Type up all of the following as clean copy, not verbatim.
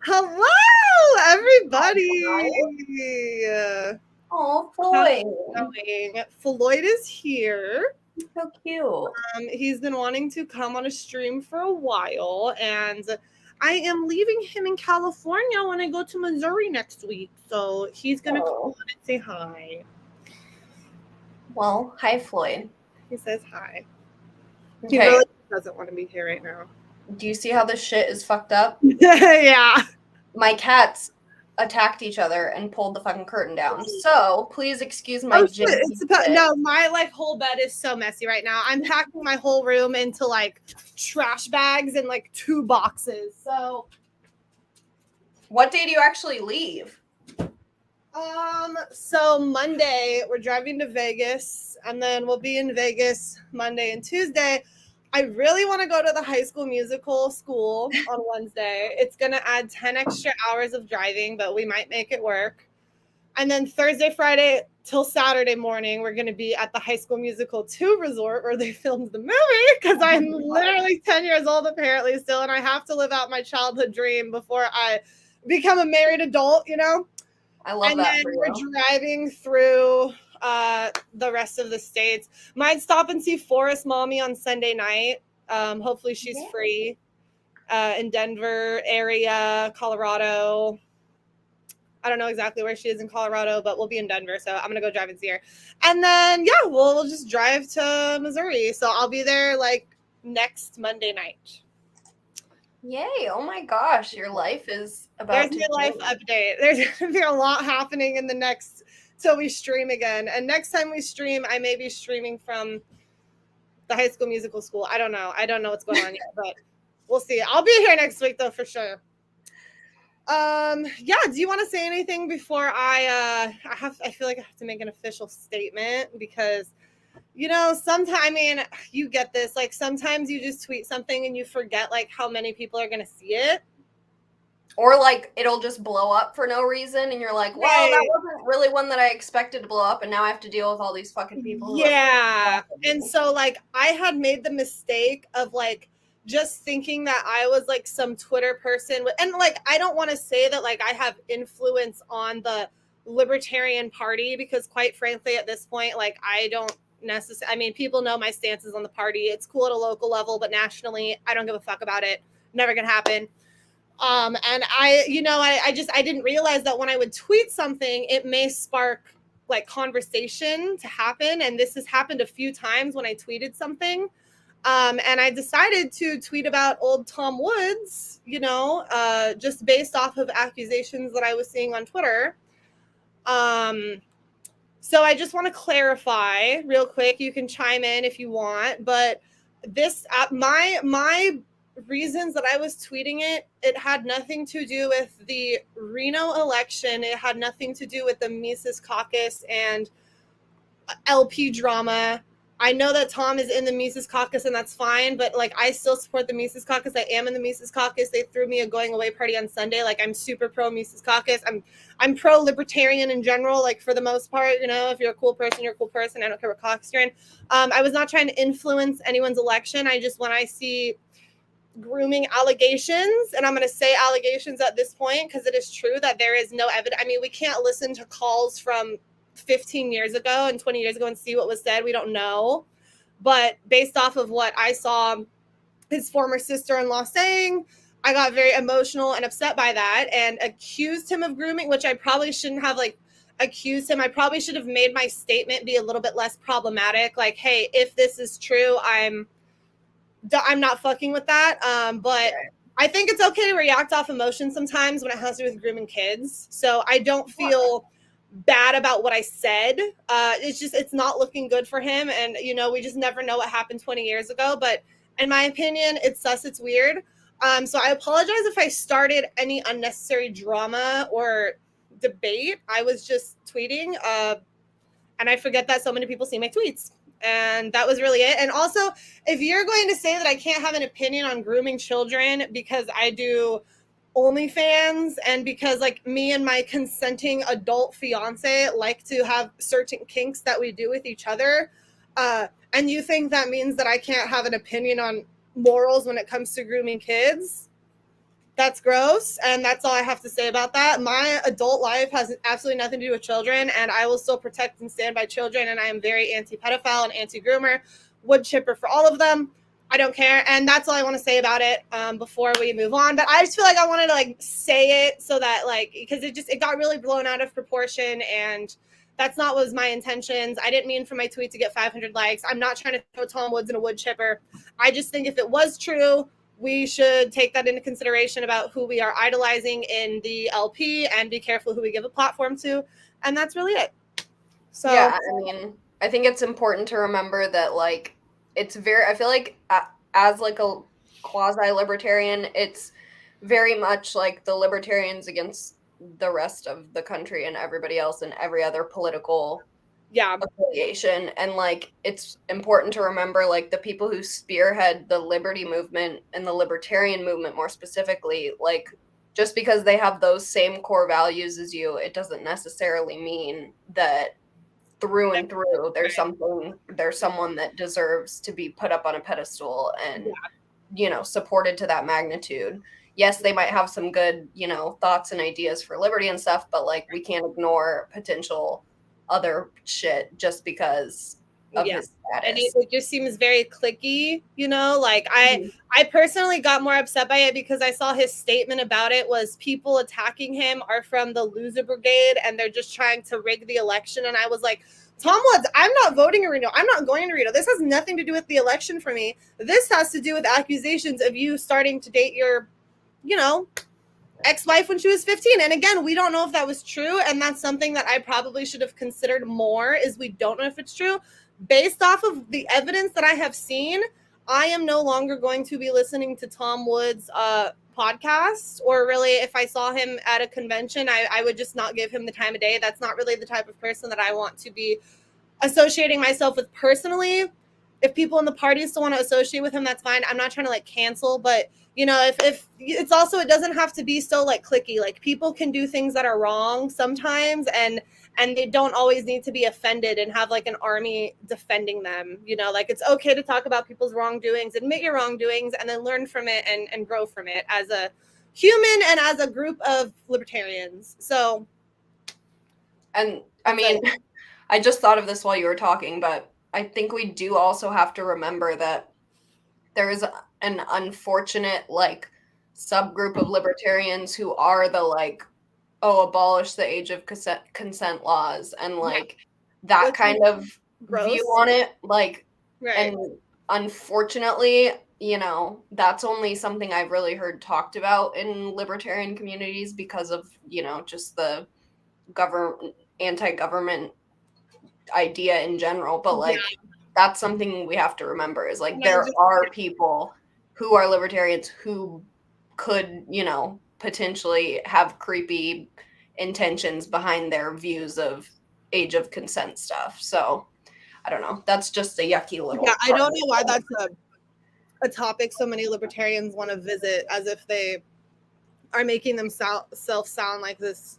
Hello, everybody. Oh, How's it Floyd. going? Floyd is here. So cute. He's been wanting to come on a stream for a while, and I am leaving him in California when I go to Missouri next week. So he's gonna come on and say hi. Well, hi, Floyd. He says hi. He Okay. really doesn't want to be here right now. Do you see how this shit is fucked up? Yeah. My cats attacked each other and pulled the fucking curtain down. So please excuse my Shit. No, my whole bed is so messy right now. I'm packing my whole room into trash bags and 2 boxes. So what day do you actually leave? So Monday we're driving to Vegas, and then we'll be in Vegas Monday and Tuesday. I really want to go to the High School Musical school on Wednesday. It's gonna add 10 extra hours of driving, but we might make it work. And then Thursday, Friday till Saturday morning, we're going to be at the High School Musical 2 resort where they filmed the movie, because I'm literally 10 years old apparently still, and I have to live out my childhood dream before I become a married adult, I love that. And then we're driving through the rest of the states. Might stop and see Forest Mommy on Sunday night. Hopefully she's free in Denver area, Colorado. I don't know exactly where she is in Colorado, but we'll be in Denver, so I'm gonna go drive and see her. And then we'll just drive to Missouri. So I'll be there next Monday night. Yay! Oh my gosh, your life is about. There's my life update. There's gonna be a lot happening in the next till we stream again. And next time we stream, I may be streaming from the High School Musical school. I don't know what's going on yet, but we'll see. I'll be here next week though for sure. Do you want to say anything before I feel like I have to make an official statement, because sometimes, you get this, sometimes you just tweet something and you forget how many people are going to see it, or it'll just blow up for no reason, and you're like, well, that wasn't really one that I expected to blow up, and now I have to deal with all these fucking people. And so I had made the mistake of just thinking that I was some Twitter person, and I don't want to say that I have influence on the Libertarian Party, because quite frankly at this point I don't necessarily, people know my stances on the party. It's cool at a local level, but nationally I don't give a fuck about it. Never gonna happen. And I didn't realize that when I would tweet something, it may spark conversation to happen, and this has happened a few times when I tweeted something. And I decided to tweet about old Tom Woods, just based off of accusations that I was seeing on Twitter. So I just want to clarify real quick. You can chime in if you want, but this, my reasons that I was tweeting it had nothing to do with the Reno election. It had nothing to do with the Mises Caucus and LP drama. I know that Tom is in the Mises Caucus, and that's fine, but I still support the Mises Caucus. I am in the Mises Caucus. They threw me a going away party on Sunday. I'm super pro Mises Caucus. I'm pro libertarian in general, for the most part. If you're a cool person, you're a cool person. I don't care what caucus you're in. I was not trying to influence anyone's election. When I see grooming allegations, and I'm going to say allegations at this point because it is true that there is no evidence. We can't listen to calls from 15 years ago and 20 years ago and see what was said. We don't know. But based off of what I saw his former sister-in-law saying, I got very emotional and upset by that and accused him of grooming, which I probably shouldn't have accused him. I probably should have made my statement be a little bit less problematic. Hey, if this is true, I'm not fucking with that. But I think it's okay to react off emotion sometimes when it has to do with grooming kids. So I don't feel bad about what I said. It's not looking good for him, and we just never know what happened 20 years ago. But in my opinion, it's sus, it's weird. So I apologize if I started any unnecessary drama or debate. I was just tweeting, and I forget that so many people see my tweets, and that was really it. And also, if you're going to say that I can't have an opinion on grooming children because I do OnlyFans, and because me and my consenting adult fiance like to have certain kinks that we do with each other, and you think that means that I can't have an opinion on morals when it comes to grooming kids, That's gross, and that's all I have to say about that. My adult life has absolutely nothing to do with children, and I will still protect and stand by children, and I am very anti-pedophile and anti-groomer, wood chipper for all of them. I don't care, and that's all I want to say about it before we move on. But I just feel like I wanted to like say it so that like, because it got really blown out of proportion, and that's not what was my intentions. I didn't mean for my tweet to get 500 likes. I'm not trying to throw Tom Woods in a wood chipper. I just think if it was true, we should take that into consideration about who we are idolizing in the LP and be careful who we give a platform to. And that's really it. So yeah, I mean, I think it's important to remember that like it's very, I feel like as like a quasi-libertarian, it's very much like the libertarians against the rest of the country and everybody else and every other political affiliation. And like it's important to remember like the people who spearhead the liberty movement and the libertarian movement more specifically, like just because they have those same core values as you, it doesn't necessarily mean that through and through there's someone that deserves to be put up on a pedestal and you know, supported to that magnitude. Yes, they might have some good, you know, thoughts and ideas for liberty and stuff, but like we can't ignore potential other shit just because of his status. And it just seems very cliquey, you know, like I personally got more upset by it because I saw his statement about it was people attacking him are from the loser brigade and they're just trying to rig the election. And I was like, Tom Woods, I'm not voting in Reno. I'm not going to Reno. This has nothing to do with the election for me. This has to do with accusations of you starting to date your, you know, ex-wife when she was 15. And again, we don't know if that was true. And that's something that I probably should have considered more is we don't know if it's true. Based off of the evidence that I have seen, I am no longer going to be listening to Tom Woods' podcast, or really if I saw him at a convention, I would just not give him the time of day. That's not really the type of person that I want to be associating myself with personally. If people in the party still want to associate with him, that's fine. I'm not trying to like cancel, but you know, if it's also, it doesn't have to be so like cliquey. Like people can do things that are wrong sometimes, and they don't always need to be offended and have like an army defending them. You know, like it's okay to talk about people's wrongdoings, admit your wrongdoings, and then learn from it and grow from it as a human and as a group of libertarians. So, and I mean, I just thought of this while you were talking, but I think we do also have to remember that there is an unfortunate like subgroup of libertarians who are the like, oh, abolish the age of consent laws and like that kind of view on it. Like, and unfortunately, you know, that's only something I've really heard talked about in libertarian communities because of, you know, just the anti-government idea in general. But like, that's something we have to remember is like there are people who are libertarians who could, you know, potentially have creepy intentions behind their views of age of consent stuff. So I don't know. That's just a yucky little. Yeah, I don't know why that's a topic so many libertarians want to visit, as if they are making themselves sound like this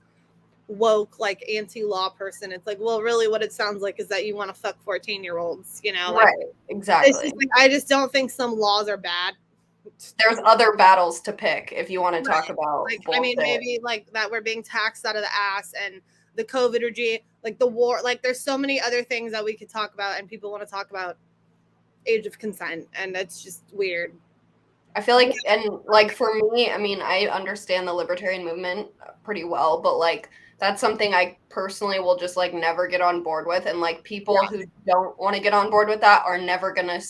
woke, like anti-law person. It's like, well, really what it sounds like is that you want to fuck 14-year-olds, you know? Like, right, exactly. It's just like, I just don't think some laws are bad. There's other battles to pick if you want to talk about. Like, I mean, maybe like that we're being taxed out of the ass and the COVID regime, like the war, like there's so many other things that we could talk about and people want to talk about age of consent, and that's just weird. I feel like, and like for me, I mean, I understand the libertarian movement pretty well, but like that's something I personally will just like never get on board with. And like people who don't want to get on board with that are never gonna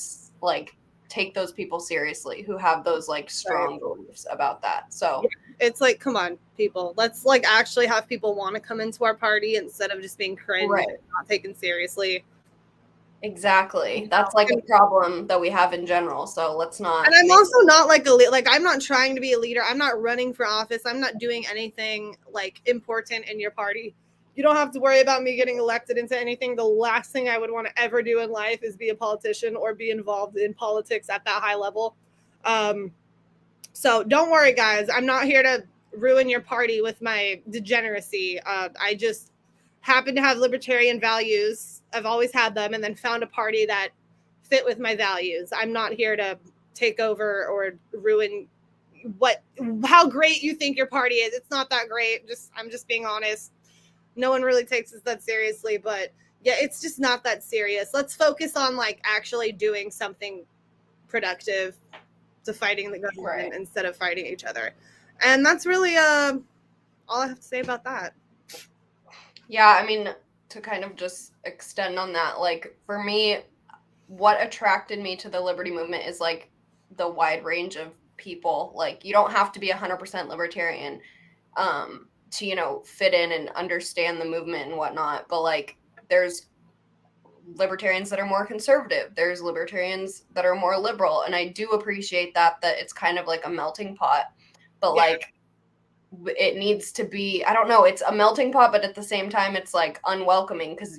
like take those people seriously who have those like strong beliefs about that. So it's like, come on, people, let's like actually have people want to come into our party instead of just being cringe and not taken seriously. Exactly. That's like a problem that we have in general. So let's not. And I'm also not like I'm not trying to be a leader. I'm not running for office. I'm not doing anything like important in your party. You don't have to worry about me getting elected into anything. The last thing I would want to ever do in life is be a politician or be involved in politics at that high level. So don't worry, guys. I'm not here to ruin your party with my degeneracy. I just happen to have libertarian values. I've always had them, and then found a party that fit with my values. I'm not here to take over or ruin how great you think your party is. It's not that great. I'm just being honest. No one really takes us that seriously, but yeah, it's just not that serious. Let's focus on like actually doing something productive to fighting the government instead of fighting each other. And that's really all I have to say about that. Yeah, I mean, to kind of just extend on that, like for me, what attracted me to the liberty movement is like the wide range of people. Like you don't have to be 100% libertarian to, you know, fit in and understand the movement and whatnot, but like there's libertarians that are more conservative, there's libertarians that are more liberal, and I do appreciate that it's kind of like a melting pot, but like it needs to be, I don't know, it's a melting pot, but at the same time it's like unwelcoming because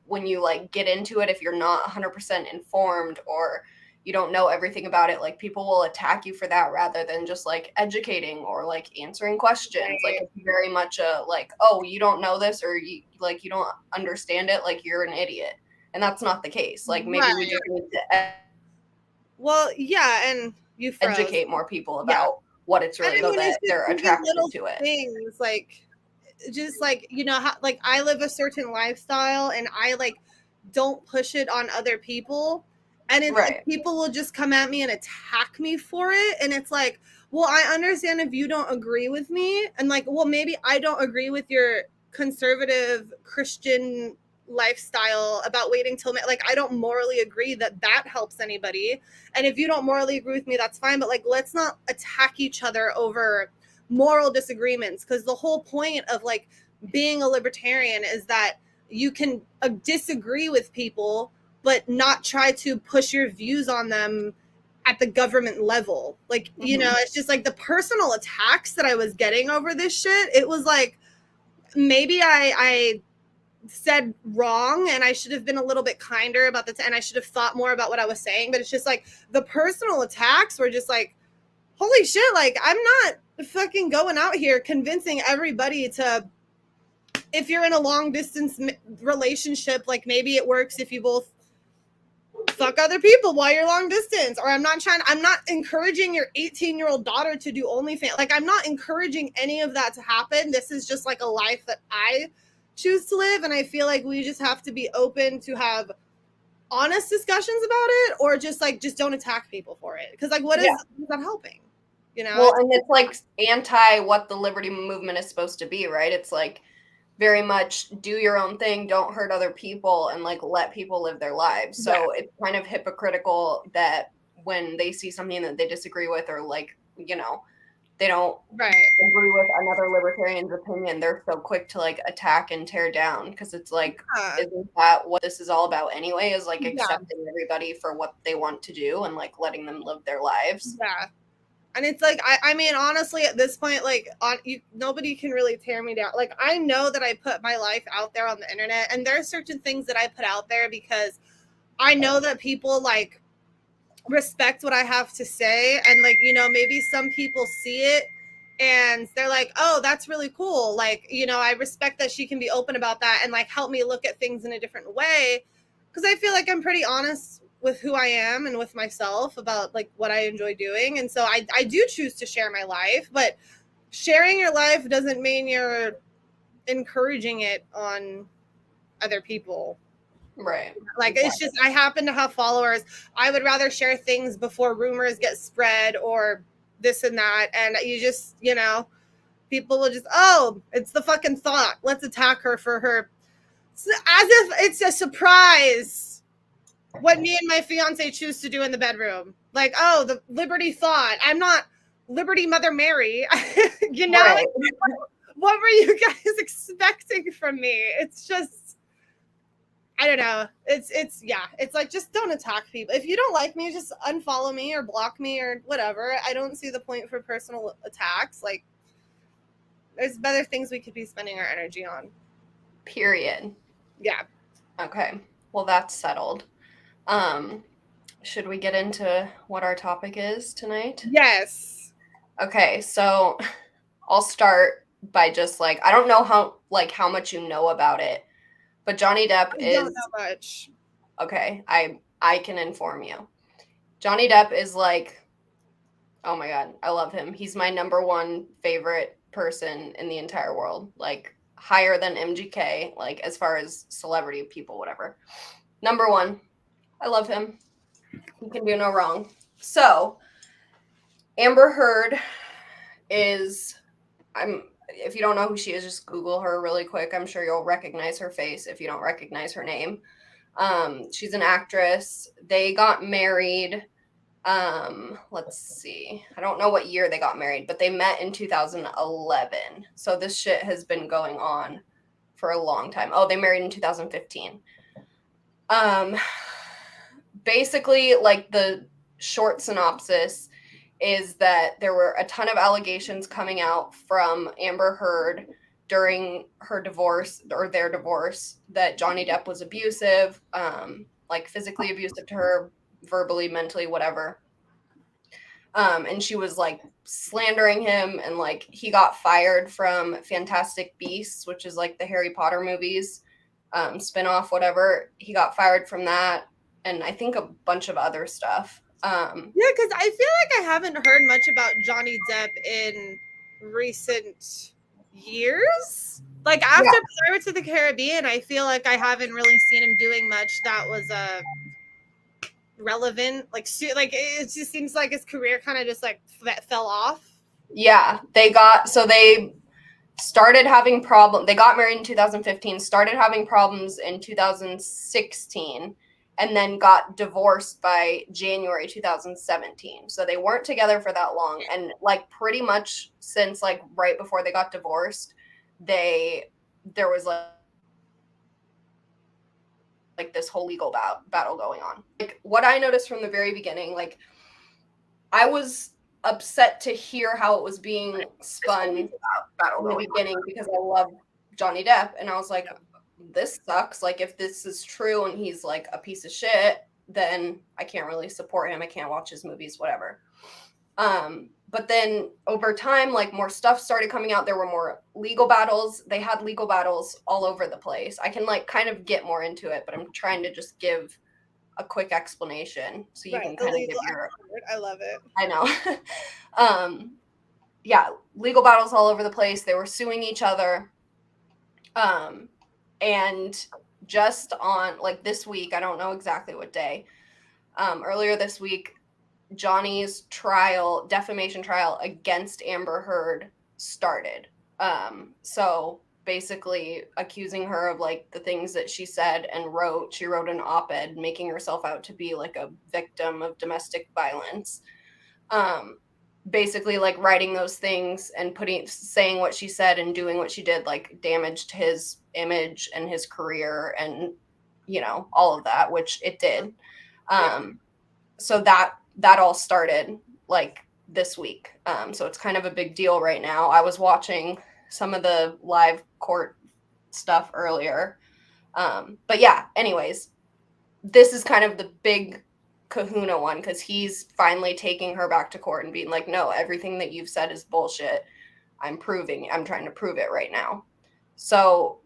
when you like get into it, if you're not 100% informed or you don't know everything about it, like people will attack you for that rather than just like educating or like answering questions. Like it's very much a like, oh, you don't know this or you don't understand it, like you're an idiot. And that's not the case. Like maybe we just need to and you educate more people about what it's really about, that they're attracted to it. Things like just like, you know, how, like I live a certain lifestyle and I like don't push it on other people. And it's like, people will just come at me and attack me for it. And it's like, well, I understand if you don't agree with me. And like, well, maybe I don't agree with your conservative Christian lifestyle about waiting till like I don't morally agree that helps anybody. And if you don't morally agree with me, that's fine. But like, let's not attack each other over moral disagreements, because the whole point of like being a libertarian is that you can disagree with people but not try to push your views on them at the government level. Like, you know, it's just like the personal attacks that I was getting over this shit. It was like, maybe I said wrong and I should have been a little bit kinder about and I should have thought more about what I was saying. But it's just like the personal attacks were just like, holy shit, like I'm not fucking going out here convincing everybody to, if you're in a long distance relationship, like maybe it works if you both fuck other people while you're long distance. Or I'm not encouraging your 18-year-old daughter to do OnlyFans. Like I'm not encouraging any of that to happen. This is just like a life that I choose to live. And I feel like we just have to be open to have honest discussions about it, or just don't attack people for it. Because like, what is that helping? You know? Well, and it's like anti what the liberty movement is supposed to be, right? It's like very much do your own thing, don't hurt other people, and like let people live their lives. So it's kind of hypocritical that when they see something that they disagree with, or like, you know, they don't agree with another libertarian's opinion, they're so quick to like attack and tear down, because it's like, isn't that what this is all about anyway, is like accepting everybody for what they want to do and like letting them live their lives. And it's like, I mean, honestly, at this point, like, nobody can really tear me down. Like, I know that I put my life out there on the internet, and there are certain things that I put out there because I know that people, like, respect what I have to say. And, like, you know, maybe some people see it, and they're like, oh, that's really cool. Like, you know, I respect that she can be open about that and, like, help me look at things in a different way. Because I feel like I'm pretty honest with who I am and with myself about like what I enjoy doing. And so I do choose to share my life, but sharing your life doesn't mean you're encouraging it on other people. Right. Like, it's just, I happen to have followers. I would rather share things before rumors get spread or this and that. And you just, you know, people will just, oh, it's the fucking thought. Let's attack her for her. As if it's a surprise what me and my fiance choose to do in the bedroom. Like, oh, the Liberty thought. I'm not Liberty Mother Mary. You know, like, what were you guys expecting from me? It's just, I don't know. It's like, just don't attack people. If you don't like me, just unfollow me or block me or whatever. I don't see the point for personal attacks. Like, there's better things we could be spending our energy on. Period. Yeah. Okay. Well, that's settled. Should we get into what our topic is tonight? Yes. Okay, so I'll start by just like, I don't know how much you know about it, but Johnny Depp is. I don't know much. Okay, I can inform you. Johnny Depp is like Oh my God. I love him. He's my number one favorite person in the entire world. Like higher than MGK, like as far as celebrity people, whatever. Number one. I love him. He can do no wrong. So Amber Heard is if you don't know who she is, just Google her really quick. I'm sure you'll recognize her face if you don't recognize her name. She's an actress. They got married. Let's see. I don't know what year they got married, but they met in 2011. So this shit has been going on for a long time. Oh, they married in 2015. Basically, like the short synopsis is that there were a ton of allegations coming out from Amber Heard during her divorce or their divorce that Johnny Depp was abusive, like physically abusive to her, verbally, mentally, whatever. And she was like slandering him, and like he got fired from Fantastic Beasts, which is like the Harry Potter movies, spinoff, whatever. He got fired from that, and I think a bunch of other stuff. Yeah, because I feel like I haven't heard much about Johnny Depp in recent years. Like after Pirates of the Caribbean, I feel like I haven't really seen him doing much that was relevant. Like it just seems like his career kind of just like fell off. Yeah, they started having problems. They got married in 2015, started having problems in 2016, and then got divorced by January 2017. So they weren't together for that long. And like pretty much since like right before they got divorced, there was like this whole legal battle going on. Like what I noticed from the very beginning, like I was upset to hear how it was being spun in the beginning because I love Johnny Depp, and I was like, this sucks. Like if this is true and he's like a piece of shit, then I can't really support him. I can't watch his movies, whatever. But then over time, like more stuff started coming out. There were more legal battles. They had legal battles all over the place. I can like kind of get more into it, but I'm trying to just give a quick explanation so you can kind of give your. I love it. I know. Yeah, legal battles all over the place. They were suing each other. And just on like this week, I don't know exactly what day. Earlier this week, Johnny's trial, defamation trial against Amber Heard started. So basically accusing her of like the things that she said and wrote. She wrote an op-ed making herself out to be like a victim of domestic violence. Basically like writing those things and saying what she said and doing what she did like damaged his image and his career and you know all of that, which it did. So that all started like this week. So it's kind of a big deal right now. I was watching some of the live court stuff earlier. But yeah, anyways, this is kind of the big kahuna one because he's finally taking her back to court and being like, no, everything that you've said is bullshit. I'm trying to prove it right now. So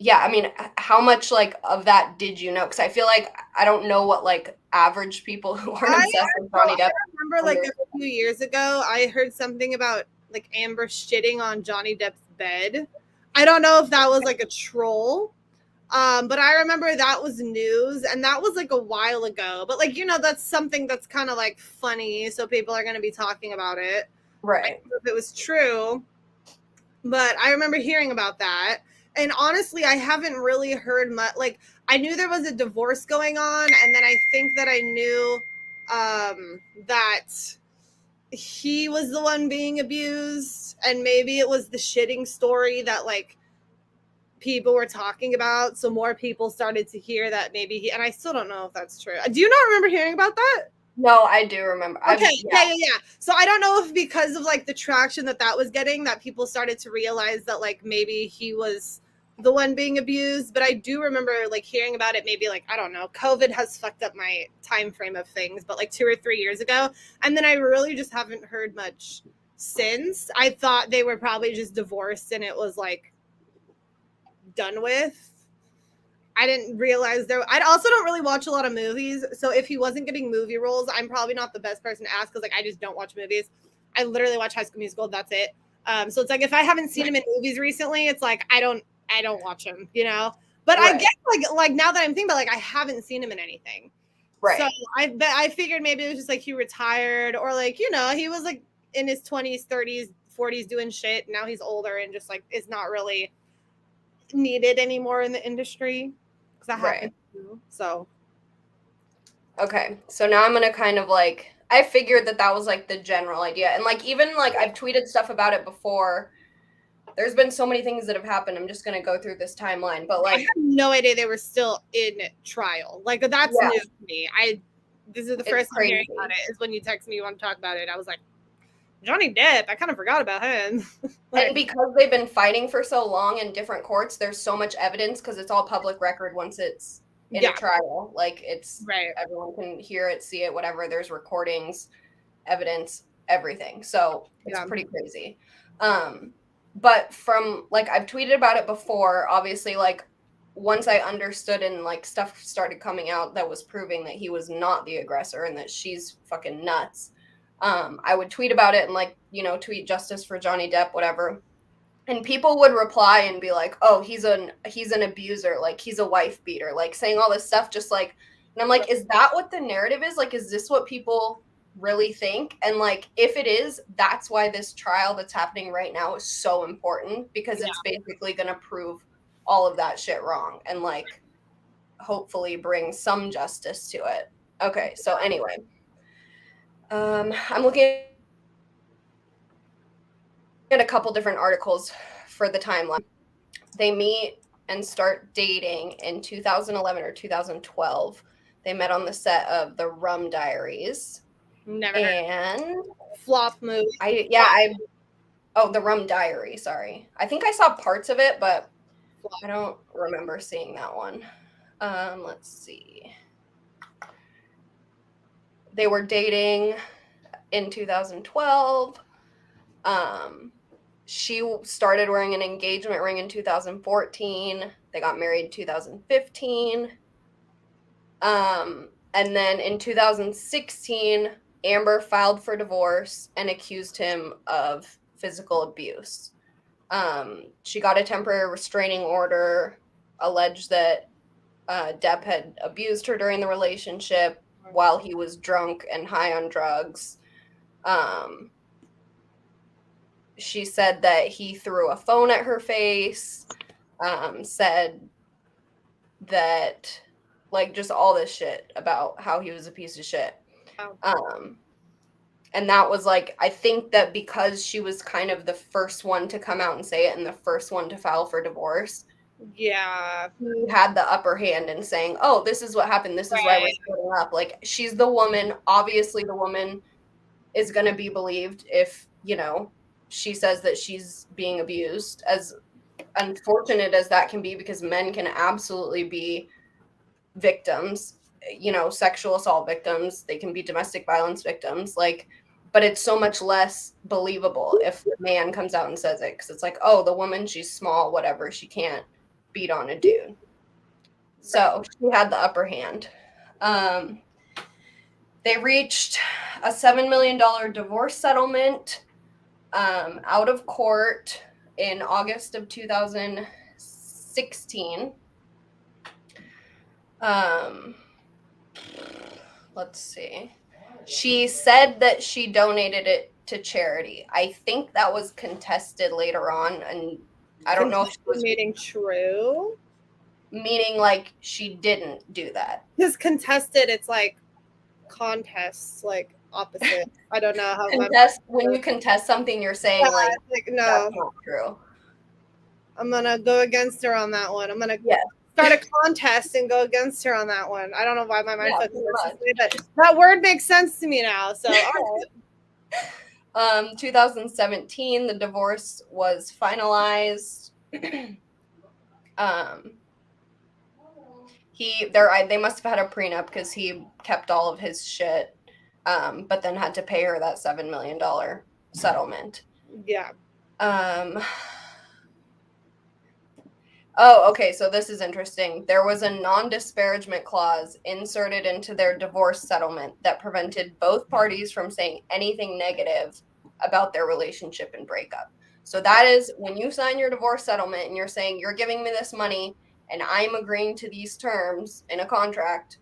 yeah, I mean, how much like of that did you know? Because I feel like I don't know what like average people who aren't obsessed with Johnny Depp. I remember like a few years ago, I heard something about like Amber shitting on Johnny Depp's bed. I don't know if that was like a troll. But I remember that was news and that was like a while ago. But like, you know, that's something that's kind of like funny. So people are going to be talking about it. Right. I don't know if it was true, but I remember hearing about that. And honestly, I haven't really heard much. Like, I knew there was a divorce going on. And then I think that I knew that he was the one being abused. And maybe it was the shitting story that like people were talking about. So more people started to hear that maybe and I still don't know if that's true. Do you not remember hearing about that? No, I do remember. Okay, yeah. So I don't know if because of like the traction that was getting that people started to realize that like maybe he was the one being abused, but I do remember like hearing about it maybe like, I don't know, COVID has fucked up my time frame of things, but like 2 or 3 years ago. And then I really just haven't heard much since. I thought they were probably just divorced and it was like done with. I didn't realize there. I also don't really watch a lot of movies, so if he wasn't getting movie roles, I'm probably not the best person to ask because like I just don't watch movies. I literally watch High School Musical. That's it. So it's like if I haven't seen him in movies recently, it's like I don't watch him, you know. But I Right. guess like now that I'm thinking about like I haven't seen him in anything. Right. So I figured maybe it was just like he retired or like you know he was like in his 20s, 30s, 40s doing shit. Now he's older and just like is not really needed anymore in the industry because that Right. happened too. So Okay, so now I'm gonna kind of like, I figured that that was like the general idea, and like even like I've tweeted stuff about it before. There's been so many things that have happened. I'm just gonna go through this timeline, but I like, had no idea they were still in trial. Like that's yeah, new to me. This is the it's first time hearing crazy. about it. Is when you text me you want to talk about it. I was like, Johnny Depp. I kind of forgot about him. And because they've been fighting for so long in different courts, there's so much evidence because it's all public record once it's in a trial. Like it's right. everyone can hear it, see it, whatever. There's recordings, evidence, everything. So it's pretty crazy. But from like I've tweeted about it before, obviously like once I understood and like stuff started coming out that was proving that he was not the aggressor and that she's fucking nuts. I would tweet about it and like, you know, tweet justice for Johnny Depp, whatever. And people would reply and be like, "Oh, he's an abuser, like he's a wife beater," like saying all this stuff just like, and I'm like, is that what the narrative is? Like, is this what people really think? And like if it is, that's why this trial that's happening right now is so important because it's basically going to prove all of that shit wrong and like hopefully bring some justice to it. Okay, so anyway, I'm looking at a couple different articles for the timeline. They meet and start dating in 2011 or 2012. They met on the set of The Rum Diaries. Never and flop movie. The Rum Diary, sorry. I think I saw parts of it, but I don't remember seeing that one. Let's see. They were dating in 2012. She started wearing an engagement ring in 2014. They got married in 2015. And then in 2016, Amber filed for divorce and accused him of physical abuse. She got a temporary restraining order, alleged that Depp had abused her during the relationship while he was drunk and high on drugs. She said that he threw a phone at her face, said that, like, just all this shit about how he was a piece of shit. And that was like, I think that because she was kind of the first one to come out and say it and the first one to file for divorce. Yeah. He had the upper hand in saying, oh, this is what happened. This is why we're splitting up. Like, she's the woman. Obviously, the woman is going to be believed if, you know, she says that she's being abused, as unfortunate as that can be, because men can absolutely be victims, you know, sexual assault victims. They can be domestic violence victims. Like, but it's so much less believable if a man comes out and says it, because it's like, oh, the woman, she's small, whatever, she can't beat on a dude. So she had the upper hand. They reached a $7 million divorce settlement out of court in August of 2016. Let's see. She said that she donated it to charity. I think that was contested later on, and I don't know if she was meaning THRU. Meaning like she didn't do that. Because contested, it's like contests, like opposite. I don't know how. When you contest something, you're saying like no, that's not true. I'm gonna go against her on that one. I'm gonna start a contest and go against her on that one. I don't know why my mind focuses this way, but that word makes sense to me now. So all right. 2017, the divorce was finalized. They must have had a prenup because he kept all of his shit, but then had to pay her that $7 million settlement. Yeah. Oh, okay, so this is interesting. There was a non-disparagement clause inserted into their divorce settlement that prevented both parties from saying anything negative about their relationship and breakup. So that is when you sign your divorce settlement and you're saying you're giving me this money and I'm agreeing to these terms in a contract,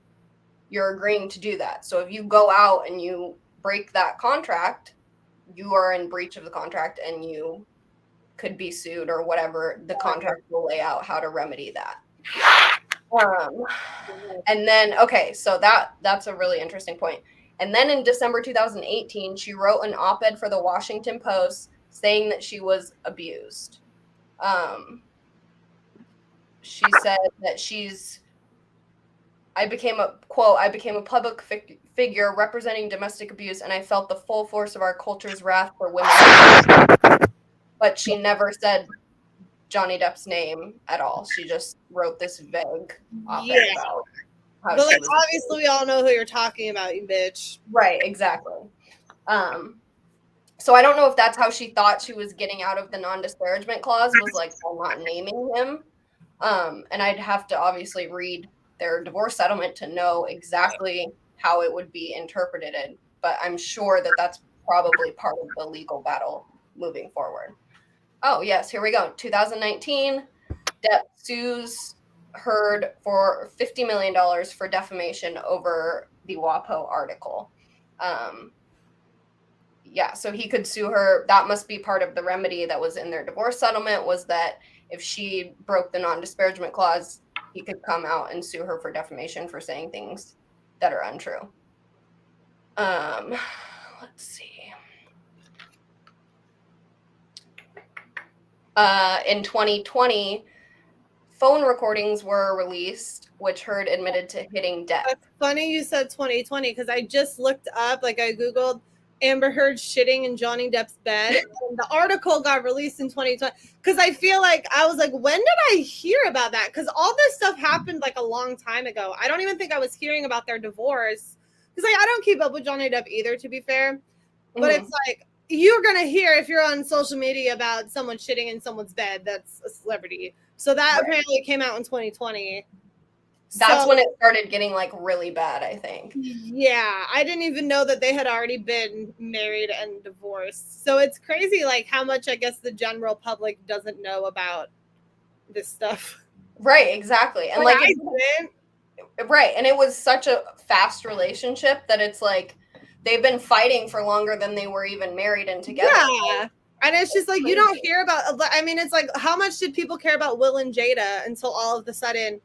you're agreeing to do that. So if you go out and you break that contract, you are in breach of the contract and you could be sued or whatever. The contract will lay out how to remedy that. And then, okay, so that's a really interesting point. And then in December 2018, she wrote an op-ed for the Washington Post saying that she was abused. She said that I became a public figure representing domestic abuse, and I felt the full force of our culture's wrath for women. But she never said Johnny Depp's name at all. She just wrote this vague op-ed about how but she was obviously we all know who you're talking about, you bitch. Right, exactly. So I don't know if that's how she thought she was getting out of the non-disparagement clause, was like not naming him. And I'd have to obviously read their divorce settlement to know exactly how it would be interpreted, but I'm sure that that's probably part of the legal battle moving forward. Oh, yes, here we go. 2019, Depp sues Heard for $50 million for defamation over the WAPO article. Yeah, so he could sue her. That must be part of the remedy that was in their divorce settlement, was that if she broke the non-disparagement clause, he could come out and sue her for defamation for saying things that are untrue. Let's see. In 2020, phone recordings were released, which Heard admitted to hitting Depp. That's funny you said 2020 because I just looked up, like I Googled Amber Heard shitting in Johnny Depp's bed, and the article got released in 2020. Because I feel like I was like, when did I hear about that? Because all this stuff happened like a long time ago. I don't even think I was hearing about their divorce. Because like I don't keep up with Johnny Depp either, to be fair. But it's like you're gonna hear if you're on social media about someone shitting in someone's bed that's a celebrity. So that apparently came out in 2020. That's when it started getting like really bad, I think. Yeah, I didn't even know that they had already been married and divorced. So it's crazy, like how much I guess the general public doesn't know about this stuff. Right, exactly. And like right, and it was such a fast relationship that it's like they've been fighting for longer than they were even married and together. Yeah. And it's just like you don't hear about, I mean, it's like how much did people care about Will and Jada until all of a sudden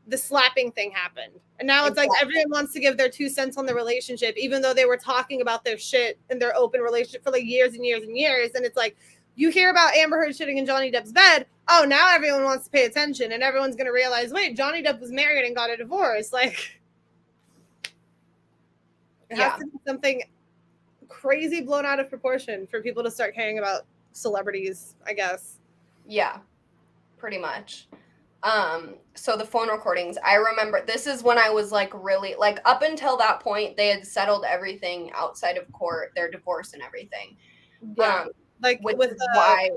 the slapping thing happened. And now it's like everyone wants to give their 2 cents on the relationship, even though they were talking about their shit in their open relationship for like years and years and years. And it's like, you hear about Amber Heard shitting in Johnny Depp's bed. Oh, now everyone wants to pay attention and everyone's going to realize, wait, Johnny Depp was married and got a divorce. Like, it has to be something crazy blown out of proportion for people to start caring about celebrities, I guess. Yeah, pretty much. So the phone recordings, I remember this is when I was like really like up until that point they had settled everything outside of court, their divorce and everything. Yeah. Like with why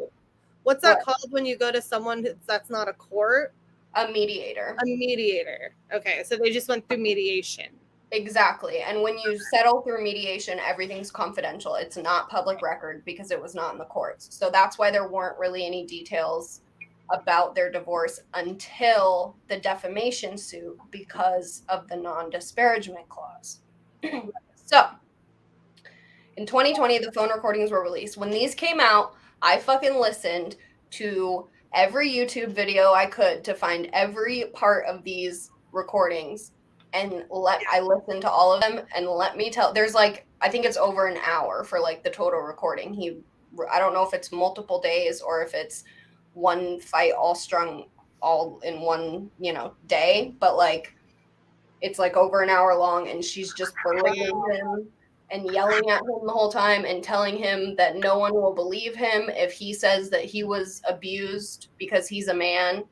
what's that called when you go to someone that's not a court? A mediator. A mediator. Okay, so they just went through mediation. Exactly. And when you settle through mediation, everything's confidential. It's not public record because it was not in the courts. So that's why there weren't really any details about their divorce until the defamation suit because of the non-disparagement clause. So in 2020, the phone recordings were released. When these came out, I fucking listened to every YouTube video I could to find every part of these recordings, and I listened to all of them, and let me tell, there's like, I think it's over an hour for like the total recording. I don't know if it's multiple days or if it's one fight all strung all in one, day, but like it's like over an hour long, and she's just berating him and yelling at him the whole time and telling him that no one will believe him if he says that he was abused because he's a man.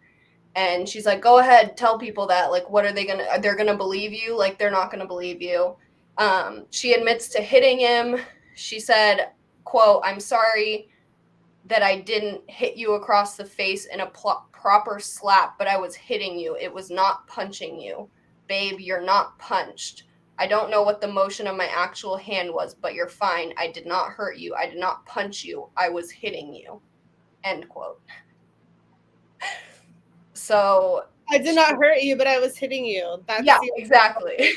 And she's like, go ahead, tell people that. Like, what are they they're gonna believe you? Like, they're not gonna believe you. She admits to hitting him. She said, quote, I'm sorry, that I didn't hit you across the face in a proper slap, but I was hitting you. It was not punching you. Babe, you're not punched. I don't know what the motion of my actual hand was, but you're fine. I did not hurt you. I did not punch you. I was hitting you. End quote. So I did not hurt you, but I was hitting you. That's yeah, exactly.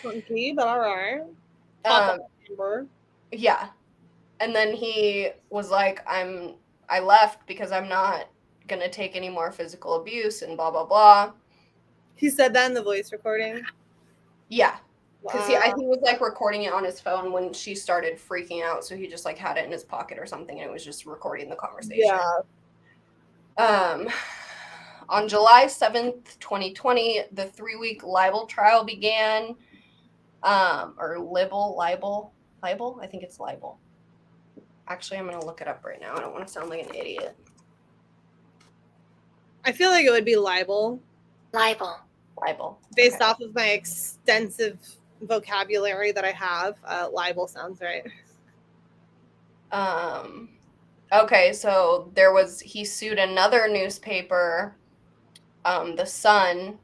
funky, but all right. Yeah. And then he was like, I left because I'm not gonna take any more physical abuse and blah blah blah. He said that in the voice recording? Yeah. Because I think he was like recording it on his phone when she started freaking out, so he just like had it in his pocket or something, and it was just recording the conversation. Yeah. On July 7th, 2020, the 3-week libel trial began. Or libel? I think it's libel. Actually, I'm gonna look it up right now. I don't want to sound like an idiot. I feel like it would be libel. Based off of my extensive vocabulary that I have, libel sounds right. Okay, so he sued another newspaper, The Sun,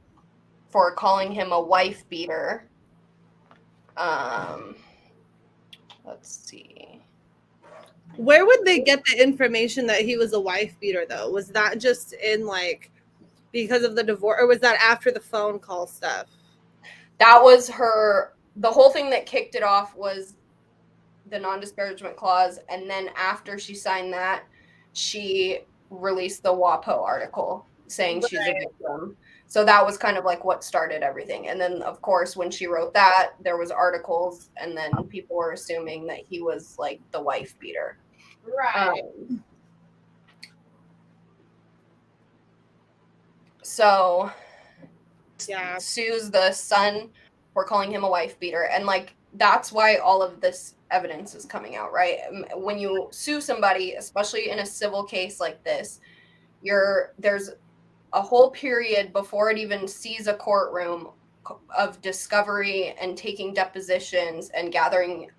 for calling him a wife beater. Let's see. Where would they get the information that he was a wife beater, though? Was that just in like because of the divorce, or was that after the phone call stuff? That was the whole thing that kicked it off was the non-disparagement clause, and then after she signed that, she released the WAPO article saying she's a victim. So that was kind of like what started everything. And then, of course, when she wrote that, there was articles, and then people were assuming that he was like the wife beater. Right. So yeah, sues the Sun for calling him a wife beater, and like that's why all of this evidence is coming out, right? When you sue somebody, especially in a civil case like this, there's a whole period before it even sees a courtroom of discovery and taking depositions and gathering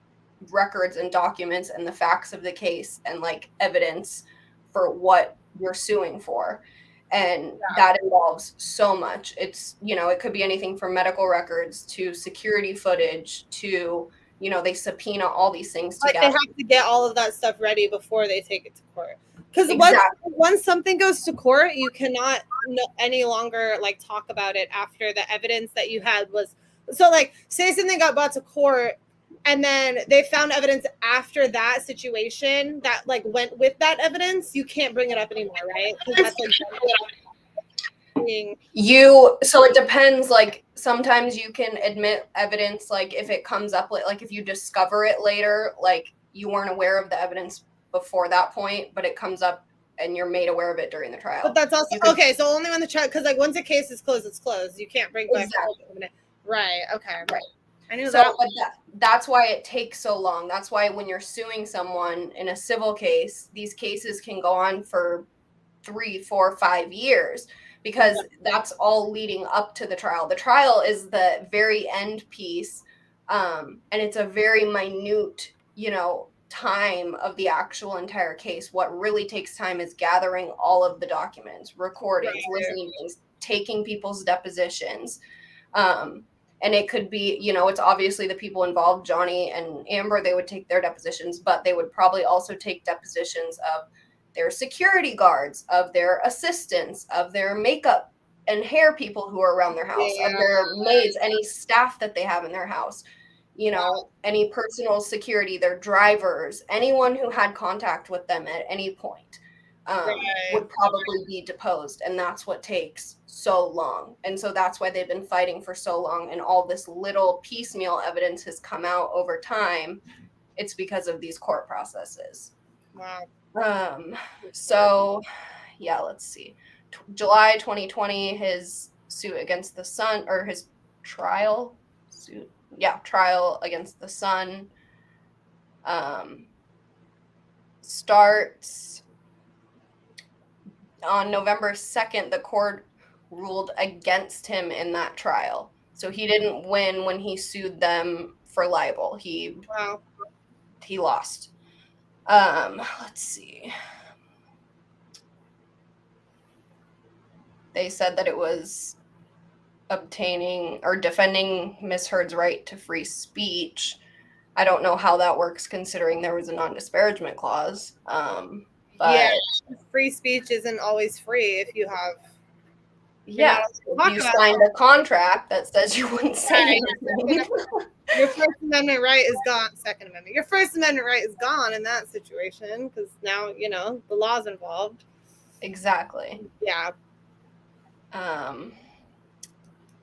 records and documents and the facts of the case and like evidence for what you're suing for. And that involves so much. It's, it could be anything from medical records to security footage to, they subpoena all these things together. They have to get all of that stuff ready before they take it to court. Because once something goes to court, you cannot any longer like talk about it after the evidence that you had was. So like, say something got brought to court, and then they found evidence after that situation that like went with that evidence, you can't bring it up anymore, right? Because that's like so it depends. Like sometimes you can admit evidence, like if it comes up, like if you discover it later, like you weren't aware of the evidence before that point, but it comes up and you're made aware of it during the trial. But that's also okay. So only when the trial, because like once a case is closed, it's closed. You can't bring back evidence. Right. Okay. Right. I knew that. But that's why it takes so long. That's why when you're suing someone in a civil case, these cases can go on for 3, 4, 5 years because that's all leading up to the trial. The trial is the very end piece, and it's a very minute, time of the actual entire case. What really takes time is gathering all of the documents, recordings, listening to things, taking people's depositions. And it could be, it's obviously the people involved, Johnny and Amber, they would take their depositions, but they would probably also take depositions of their security guards, of their assistants, of their makeup and hair people who are around their house, of their maids, any staff that they have in their house, any personal security, their drivers, anyone who had contact with them at any point. Would probably be deposed, and that's what takes so long. And so that's why they've been fighting for so long, and all this little piecemeal evidence has come out over time. It's because of these court processes. Wow. So yeah, let's see. July 2020, his suit against the Sun, or his trial against the Sun starts on November 2nd. The court ruled against him in that trial. So he didn't win when he sued them for libel. He lost. Let's see. They said that it was obtaining or defending Miss Heard's right to free speech. I don't know how that works considering there was a non-disparagement clause. But yeah, free speech isn't always free if you have. Yeah, if you signed a contract that says you wouldn't say anything. Your First Amendment right is gone. Second Amendment. Your First Amendment right is gone in that situation because now, you know, the law's involved. Exactly. Yeah.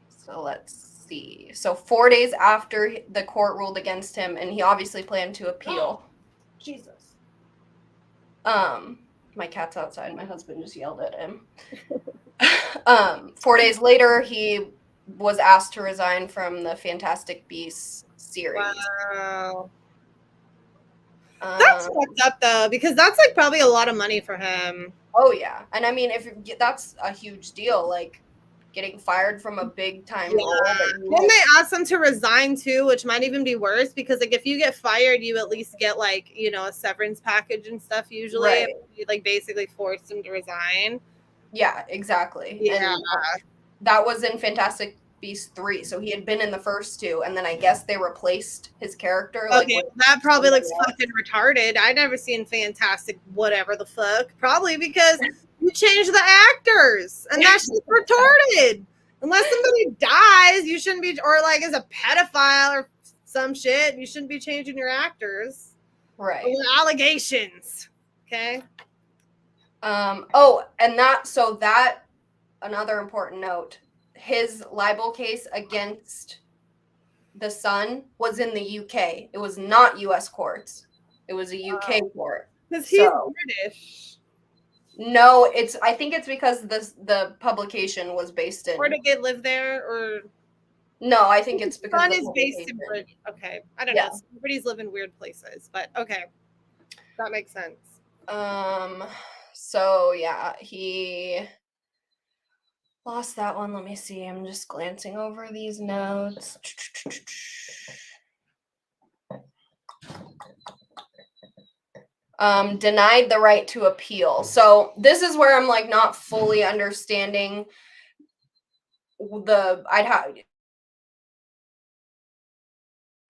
So let's see. So 4 days after the court ruled against him, and he obviously planned to appeal. Jesus. My cat's outside. My husband just yelled at him. 4 days later, he was asked to resign from the Fantastic Beasts series. Wow. That's fucked up though, because that's like probably a lot of money for him. Oh yeah, and I mean, if that's a huge deal, like getting fired from a big time role. Then they ask them to resign too, which might even be worse because like if you get fired, you at least get like, you know, a severance package and stuff usually. Right. You like basically force them to resign. Yeah, exactly. Yeah. And that was in Fantastic Beasts 3. So he had been in the first two, and then I guess they replaced his character. Okay, that probably looks fucking retarded. I never seen Fantastic whatever the fuck. Probably because you changed the actors, and that's just retarded. Unless somebody dies, you shouldn't be, or like is a pedophile or some shit. You shouldn't be changing your actors. Right. With allegations. Okay. Oh, and that another important note. His libel case against the Sun was in the UK. It was not US courts. It was a UK court. Because he's British. No, I think it's because the publication was based in. Or did they live there, or? No, I think it's because Sun is based in Britain. Okay, I don't know. Celebrities live in weird places, but okay, that makes sense. So yeah, he lost that one. Let me see. I'm just glancing over these notes. Denied the right to appeal. So this is where I'm like not fully understanding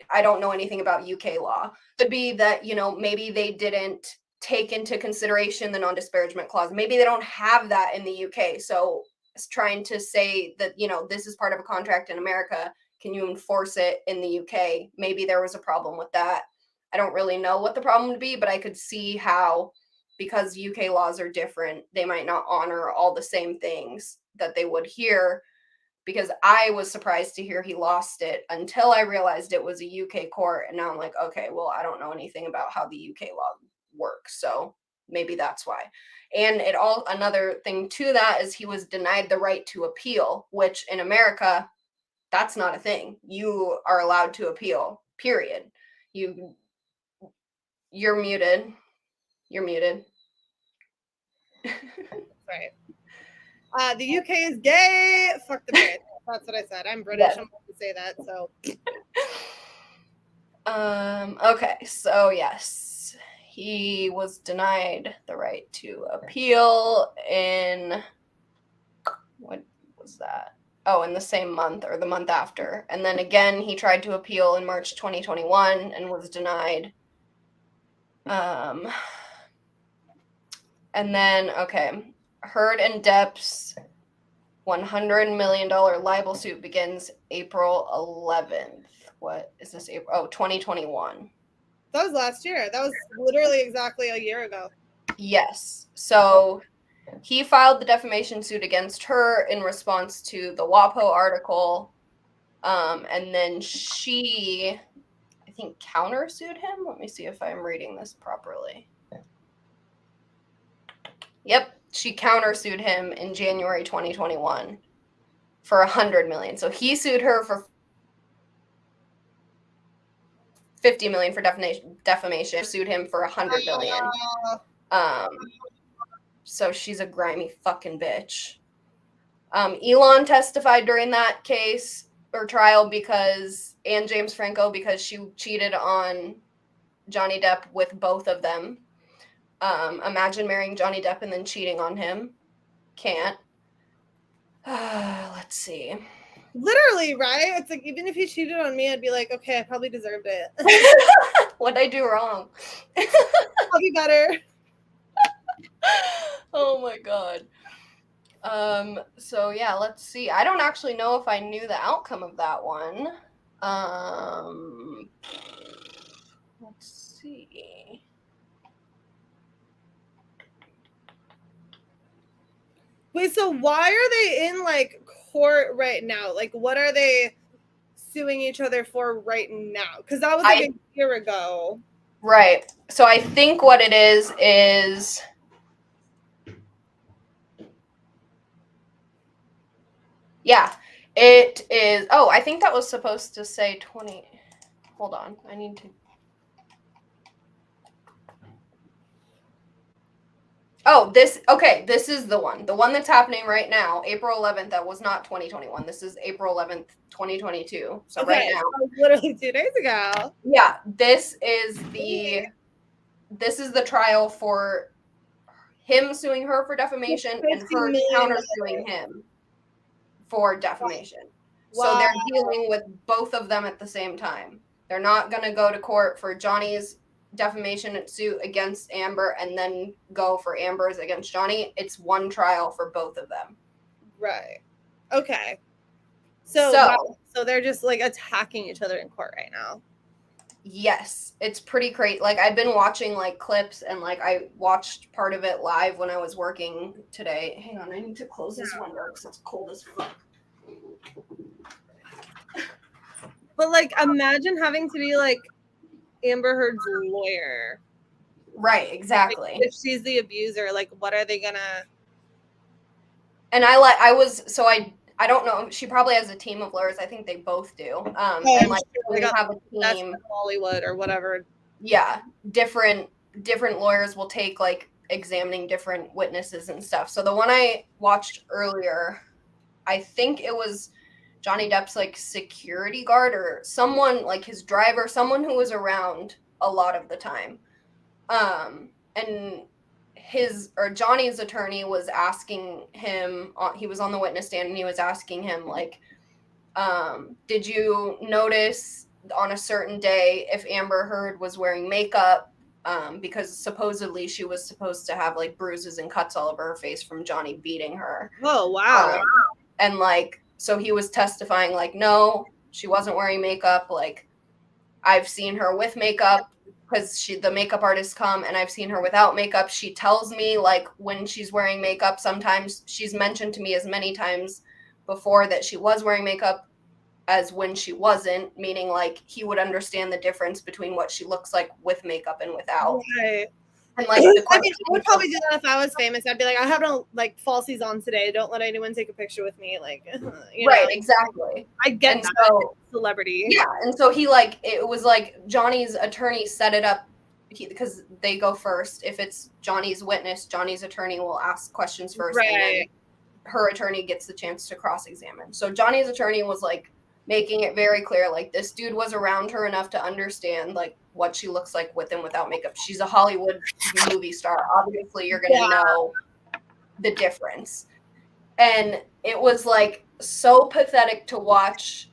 I don't know anything about UK law. Could be that, you know, maybe they didn't take into consideration the non-disparagement clause. Maybe they don't have that in the UK. So it's trying to say that, you know, this is part of a contract in America. Can you enforce it in the UK? Maybe there was a problem with that. I don't really know what the problem would be, but I could see how, because UK laws are different, they might not honor all the same things that they would here. Because I was surprised to hear he lost it until I realized it was a UK court. And now I'm like, okay, well, I don't know anything about how the UK law works. So maybe that's why. And another thing to that is he was denied the right to appeal, which in America, that's not a thing. You are allowed to appeal, period. You're muted. You're muted. Right. The UK is gay. Fuck the Brits. That's what I said. I'm British. I'm going to say that. So. Okay. So yes, he was denied the right to appeal in what was that? Oh, in the same month or the month after, and then again he tried to appeal in March 2021 and was denied. And then Heard and Depp's $100 million libel suit begins April 11th. What is this? April? Oh, 2021. That was last year. That was literally exactly a year ago. Yes. So he filed the defamation suit against her in response to the WAPO article. And then she, I think, countersued him. Let me see if I'm reading this properly. Yep. She countersued him in January 2021 for $100 million. So he sued her for $50 million for defamation. Sued him for $100 million. So she's a grimy fucking bitch. Elon testified during that case or trial and James Franco because she cheated on Johnny Depp with both of them. Imagine marrying Johnny Depp and then cheating on him. Can't. Let's see. Literally, right? It's like, even if he cheated on me, I'd be like, okay, I probably deserved it. What'd I do wrong? I'll be better. Oh my god. So yeah, let's see. I don't actually know if I knew the outcome of that one. Let's see. Wait, so why are they in like court right now? Like, what are they suing each other for right now? Because that was like a year ago. Right. So I think what it is yeah, it is. Oh, I think that was supposed to say 20. Hold on. I need to. Oh, this is the one. The one that's happening right now, April 11th. That was not 2021. This is April 11th, 2022. So Okay, right now. so literally 2 days ago. Yeah, this is the trial for him suing her for defamation and her counter-suing him for defamation. Wow. So they're dealing with both of them at the same time. They're not going to go to court for Johnny's defamation suit against Amber and then go for Amber's against Johnny. It's one trial for both of them. Right. Okay. So they're just like attacking each other in court right now. Yes, it's pretty crazy. Like, I've been watching like clips and like I watched part of it live when I was working today. Hang on, I need to close this window because it's cold as fuck. But like, imagine having to be like Amber Heard's lawyer. Right, exactly. Like, if she's the abuser, like, what are they gonna? And I don't know. She probably has a team of lawyers. I think they both do. And like they have a team, Hollywood or whatever. Yeah, different lawyers will take like examining different witnesses and stuff. So the one I watched earlier, I think it was Johnny Depp's like security guard or someone like his driver, someone who was around a lot of the time. And Johnny's attorney was asking him, he was on the witness stand and he was asking him like, did you notice on a certain day if Amber Heard was wearing makeup? Because supposedly she was supposed to have like bruises and cuts all over her face from Johnny beating her. Oh, wow. And like, so he was testifying like, no, she wasn't wearing makeup. Like, I've seen her with makeup because the makeup artists come, and I've seen her without makeup. She tells me like when she's wearing makeup, sometimes she's mentioned to me as many times before that she was wearing makeup as when she wasn't, meaning like he would understand the difference between what she looks like with makeup and without. Right. And like, I mean, I would probably do that if I was famous. I'd be like, I have no like falsies on today. Don't let anyone take a picture with me. Like, you right, know, exactly. I get that. So, celebrity. Yeah, and so he like, it was like Johnny's attorney set it up because they go first. If it's Johnny's witness, Johnny's attorney will ask questions first, right. And then her attorney gets the chance to cross-examine. So Johnny's attorney was like making it very clear, like this dude was around her enough to understand like what she looks like with and without makeup. She's a Hollywood movie star. Obviously, you're gonna know the difference. And it was like so pathetic to watch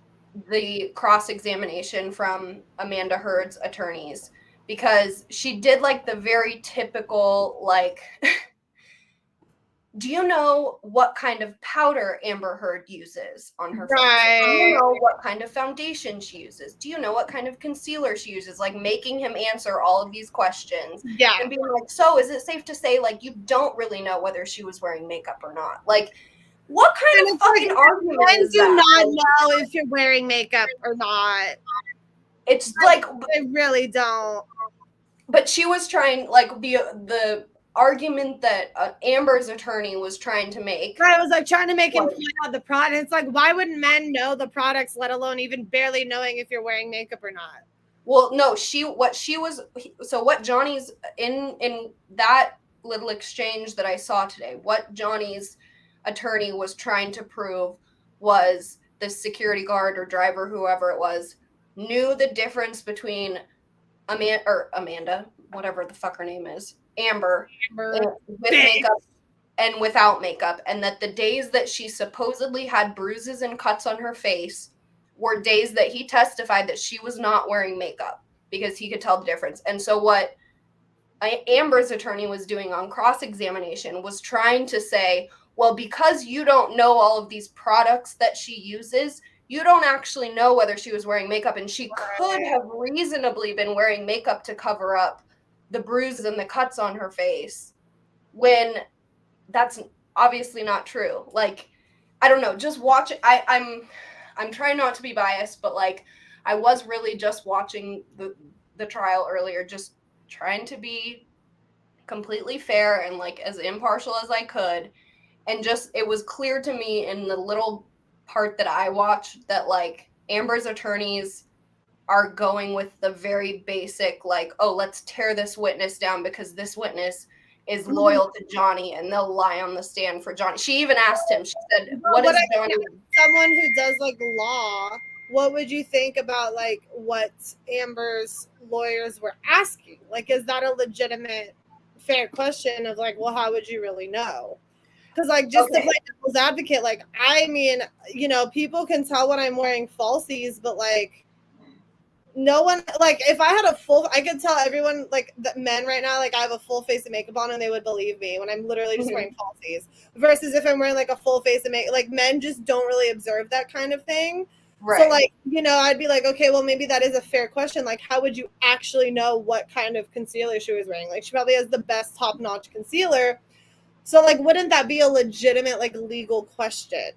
the cross-examination from Amanda Heard's attorneys because she did like the very typical like do you know what kind of powder Amber Heard uses on her face? Do you know what kind of foundation she uses? Do you know what kind of concealer she uses? Like making him answer all of these questions. Yeah. And being like, so is it safe to say like you don't really know whether she was wearing makeup or not? Like, what kind of fucking argument is that? Men do not know if you're wearing makeup or not. It's like they really don't. But she was trying like the argument that Amber's attorney was trying to make. I was like trying to make him point out the product. It's like, why would men know the products, let alone even barely knowing if you're wearing makeup or not? Well, no, what Johnny's in that little exchange that I saw today, what Johnny's attorney was trying to prove was the security guard or driver, whoever it was, knew the difference between Amanda, whatever the fuck her name is, Amber with Bitch. makeup and without makeup, and that the days that she supposedly had bruises and cuts on her face were days that he testified that she was not wearing makeup because he could tell the difference. And so what Amber's attorney was doing on cross-examination was trying to say, well, because you don't know all of these products that she uses, you don't actually know whether she was wearing makeup, and she could have reasonably been wearing makeup to cover up the bruises and the cuts on her face, when that's obviously not true. Like, I don't know, just watch it. I'm trying not to be biased, but like, I was really just watching the trial earlier, just trying to be completely fair and like as impartial as I could. And just, it was clear to me in the little part that I watched that like Amber's attorneys are going with the very basic, like, oh, let's tear this witness down because this witness is loyal to Johnny and they'll lie on the stand for Johnny. She even asked him, she said, what is Johnny? Someone who does like law, what would you think about like what Amber's lawyers were asking? Like, is that a legitimate, fair question of like, well, how would you really know? Because like, just to play devil's advocate, like, I mean, you know, people can tell when I'm wearing falsies, but like, no one, like, if I had a full, I could tell everyone, like, the men right now, like, I have a full face of makeup on and they would believe me when I'm literally just wearing falsies, versus if I'm wearing like a full face of makeup. Like, men just don't really observe that kind of thing. Right. So like, you know, I'd be like, okay, well, maybe that is a fair question. Like, how would you actually know what kind of concealer she was wearing? Like, she probably has the best top-notch concealer. So like, wouldn't that be a legitimate, like, legal question?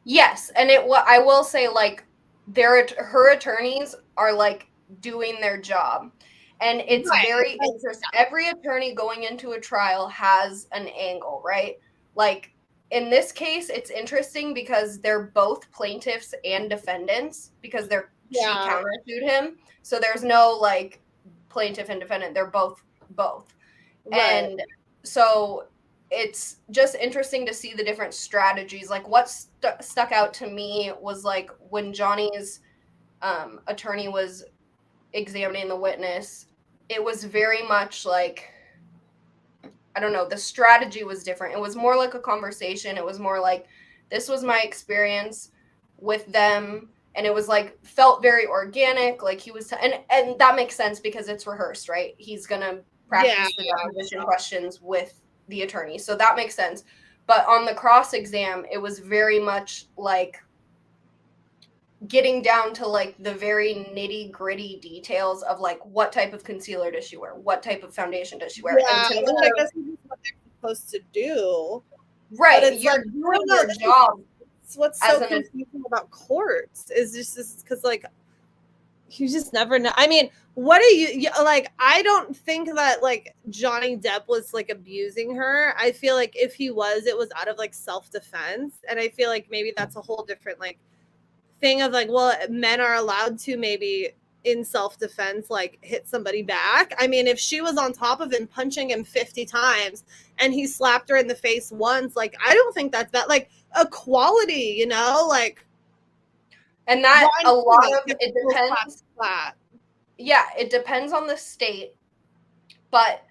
Yes. And I will say, like, her attorneys are like doing their job, and it's very interesting. Every attorney going into a trial has an angle, right? Like, in this case, it's interesting because they're both plaintiffs and defendants, because she countersued him, so there's no like plaintiff and defendant, they're both and so it's just interesting to see the different strategies. Like, what stuck out to me was like when Johnny's attorney was examining the witness, it was very much like, I don't know, the strategy was different. It was more like a conversation. It was more like, this was my experience with them, and it was like, felt very organic. Like, he was and that makes sense because it's rehearsed, right? He's gonna practice the deposition questions with the attorney, so that makes sense. But on the cross exam, it was very much like getting down to like the very nitty gritty details of like, what type of concealer does she wear, what type of foundation does she wear. And I guess this is what they're supposed to do, right? You're doing your job. What's so confusing about courts is just this, because like, you just never know. I mean, what are you like? I don't think that like Johnny Depp was like abusing her. I feel like if he was, it was out of like self-defense. And I feel like maybe that's a whole different like thing of like, well, men are allowed to maybe in self-defense like hit somebody back. I mean, if she was on top of him punching him 50 times and he slapped her in the face once, like, I don't think that's that like equality, you know, like. And that a lot of it depends. Yeah, it depends on the state, but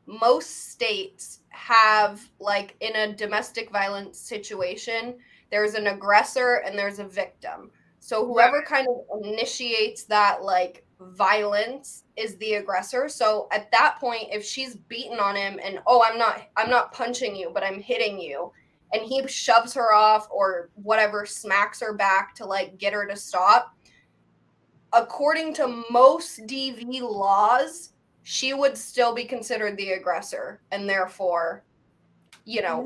most states have, like, in a domestic violence situation, there's an aggressor and there's a victim. So whoever kind of initiates that like violence is the aggressor. So at that point, if she's beaten on him and, oh, I'm not punching you, but I'm hitting you, and he shoves her off or whatever, smacks her back to like get her to stop, according to most DV laws, she would still be considered the aggressor, and therefore, you know,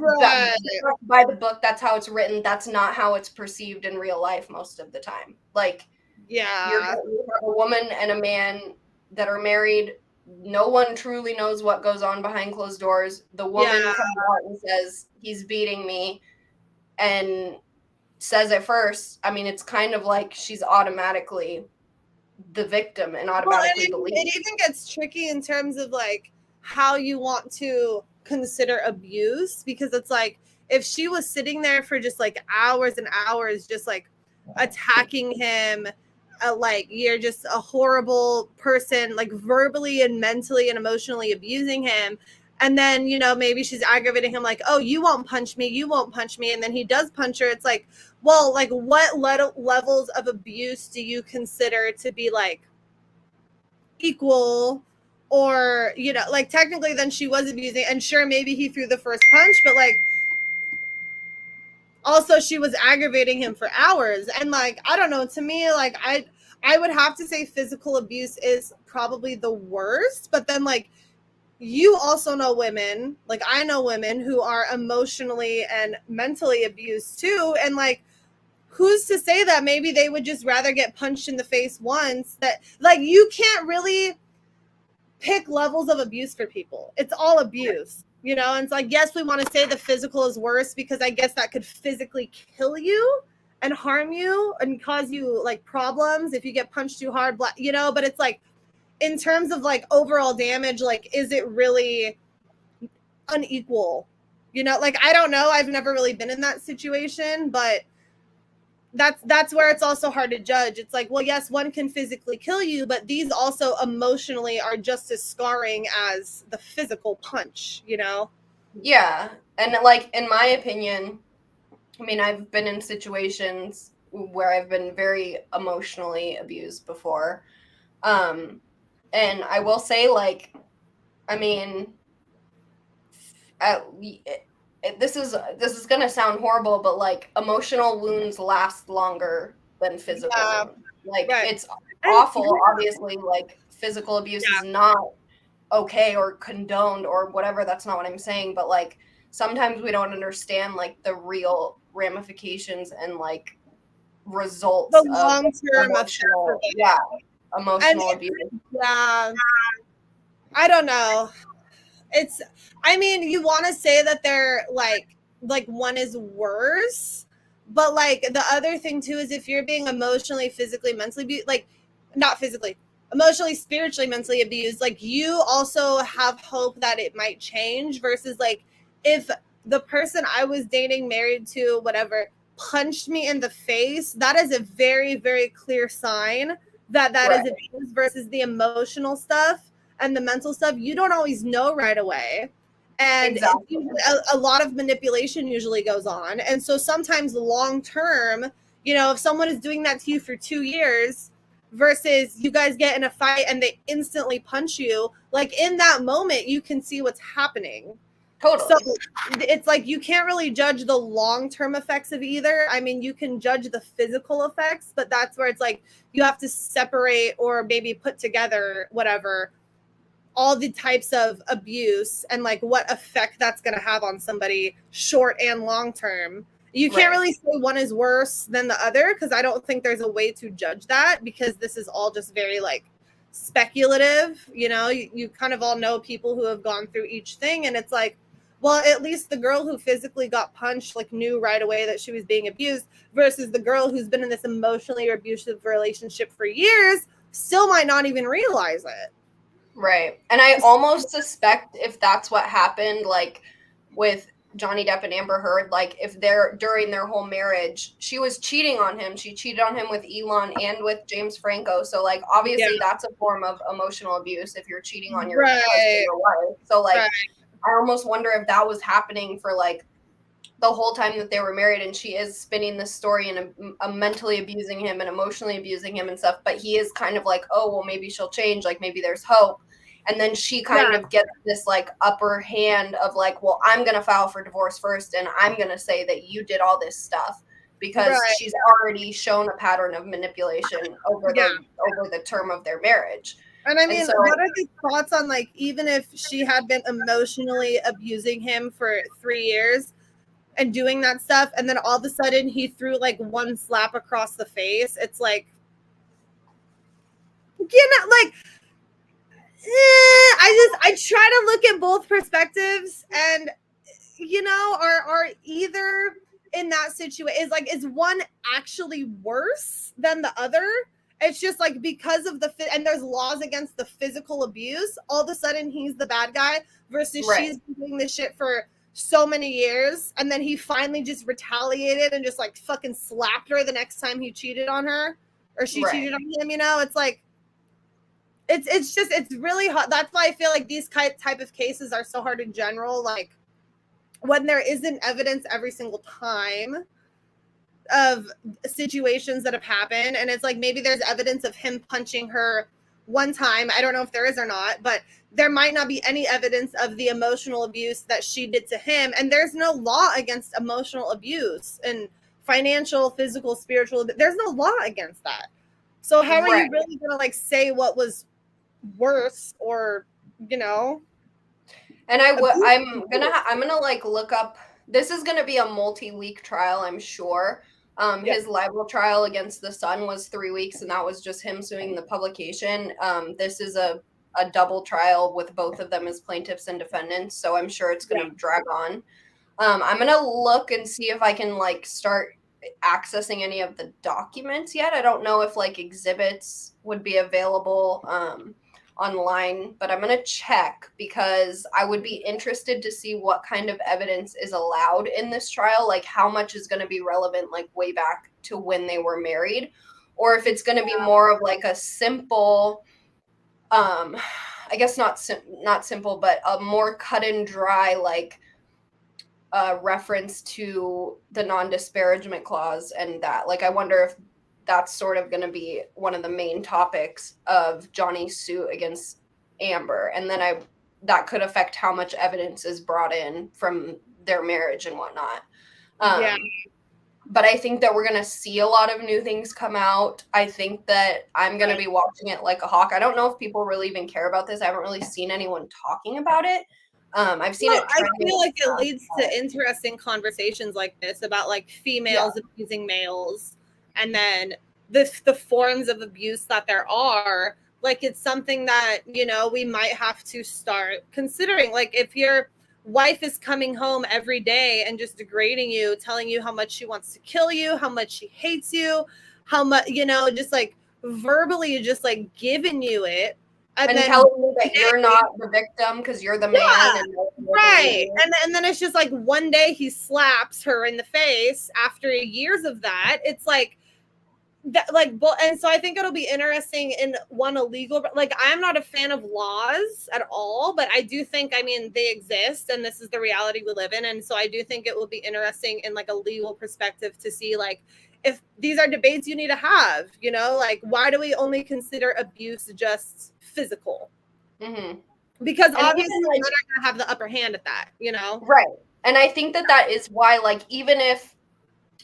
by the book, that's how it's written. That's not how it's perceived in real life most of the time. Like, you have a woman and a man that are married. No one truly knows what goes on behind closed doors. The woman comes out and says, he's beating me, and says at first, I mean, it's kind of like she's automatically the victim and automatically believed. It even gets tricky in terms of like how you want to consider abuse, because it's like, if she was sitting there for just like hours and hours just like attacking him, like you're just a horrible person, like verbally and mentally and emotionally abusing him. And then, you know, maybe she's aggravating him like, oh, you won't punch me, you won't punch me. And then he does punch her. It's like, well, like what levels of abuse do you consider to be like equal? Or, you know, like technically then she was abusing, and sure, maybe he threw the first punch, but like also she was aggravating him for hours. And like, I don't know, to me, like I would have to say physical abuse is probably the worst, but then like you also know women, like I know women who are emotionally and mentally abused too, and like who's to say that maybe they would just rather get punched in the face once? That like you can't really pick levels of abuse for people. It's all abuse, you know? And it's like, yes, we want to say the physical is worse because I guess that could physically kill you and harm you and cause you like problems if you get punched too hard, you know? But it's like, in terms of like overall damage, like, is it really unequal? You know, like, I don't know. I've never really been in that situation, but that's where it's also hard to judge. It's like, well, yes, one can physically kill you, but these also emotionally are just as scarring as the physical punch, you know? Yeah. And like in my opinion, I mean, I've been in situations where I've been very emotionally abused before. And I will say, like, I mean, this is gonna sound horrible, but like emotional wounds last longer than physical Yeah, wounds. Like right. it's And awful. Obviously, like physical abuse is yeah, not okay or condoned or whatever. That's not what I'm saying. But like sometimes we don't understand like the real ramifications and like the results of long-term effects of emotional, it. yeah, And emotional abuse. yeah, I don't know. It's, I mean, you want to say that they're like one is worse, but like the other thing too is if you're being emotionally, physically, mentally like not physically, emotionally, spiritually, mentally abused, like you also have hope that it might change versus like if the person I was dating, married to, whatever, punched me in the face, that is a very, very clear sign that that is Right. abuse versus the emotional stuff and the mental stuff. You don't always know right away. And Exactly. a lot of manipulation usually goes on. And so sometimes long term, you know, if someone is doing that to you for 2 years versus you guys get in a fight and they instantly punch you, like in that moment, you can see what's happening. So Totally. it's like you can't really judge the long-term effects of either. I mean, you can judge the physical effects, but that's where it's like you have to separate or maybe put together whatever all the types of abuse and like what effect that's going to have on somebody short and long term. You can't Right. really say one is worse than the other because I don't think there's a way to judge that because this is all just very like speculative. You know, you kind of all know people who have gone through each thing, and it's like, well, at least the girl who physically got punched like knew right away that she was being abused versus the girl who's been in this emotionally abusive relationship for years still might not even realize it. Right. And I almost suspect if that's what happened, like with Johnny Depp and Amber Heard, like if they're during their whole marriage, she was cheating on him. She cheated on him with Elon and with James Franco. So like Yeah. obviously that's a form of emotional abuse if you're cheating on your husband Right. or wife. So like Right. I almost wonder if that was happening for like the whole time that they were married, and she is spinning this story and mentally abusing him and emotionally abusing him and stuff, but he is kind of like, oh well, maybe she'll change, like maybe there's hope. And then she kind Yeah. of gets this like upper hand of like, well, I'm gonna file for divorce first and I'm gonna say that you did all this stuff because Right. she's already shown a pattern of manipulation Yeah. over the term of their marriage. And I And mean, so what are the thoughts on like even if she had been emotionally abusing him for 3 years and doing that stuff, and then all of a sudden he threw like one slap across the face? It's like, you know, like I try to look at both perspectives, and you know, are either in that situation is one actually worse than the other? It's just like because of and there's laws against the physical abuse, all of a sudden he's the bad guy versus right. she's been doing this shit for so many years, and then he finally just retaliated and just like fucking slapped her the next time he cheated on her. or she cheated on him, you know, it's like, it's really hard. That's why I feel like these type of cases are so hard in general. Like when there isn't evidence every single time of situations that have happened, and it's like maybe there's evidence of him punching her one time. I don't know if there is or not, but there might not be any evidence of the emotional abuse that she did to him. And there's no law against emotional abuse and financial, physical, spiritual. There's no law against that. So how are you really gonna like say what was worse, or you know? And I'm gonna like look up. This is gonna be a multi-week trial, I'm sure. His libel trial against the Sun was 3 weeks, and that was just him suing the publication. This is a double trial with both of them as plaintiffs and defendants, so I'm sure it's gonna drag on. I'm gonna look and see if I can like start accessing any of the documents yet. I don't know if like exhibits would be available online, but I'm going to check because I would be interested to see what kind of evidence is allowed in this trial, like how much is going to be relevant like way back to when they were married, or if it's going to be more of like a simple I guess not simple, but a more cut and dry like reference to the non-disparagement clause, and that like I wonder if that's sort of going to be one of the main topics of Johnny's suit against Amber, and then that could affect how much evidence is brought in from their marriage and whatnot. But I think that we're going to see a lot of new things come out. I think that I'm going to be watching it like a hawk. I don't know if people really even care about this. I haven't really seen anyone talking about it. I've seen it. I feel like it leads to interesting conversations like this about like females abusing males, and then the forms of abuse that there are. Like it's something that, you know, we might have to start considering. Like if your wife is coming home every day and just degrading you, telling you how much she wants to kill you, how much she hates you, how much, you know, just like verbally just like giving you it. And then telling you that you're not the victim because you're the man. Right. And then it's just like one day he slaps her in the face after years of that. It's like that, like, and so I think it'll be interesting in one illegal, like I'm not a fan of laws at all, but I do think, I mean, they exist and this is the reality we live in. And so I do think it will be interesting in like a legal perspective to see like, if these are debates you need to have, you know, like why do we only consider abuse just physical? Mm-hmm. Because and obviously like, they're not gonna have the upper hand at that, you know? Right. And I think that is why, like, even if,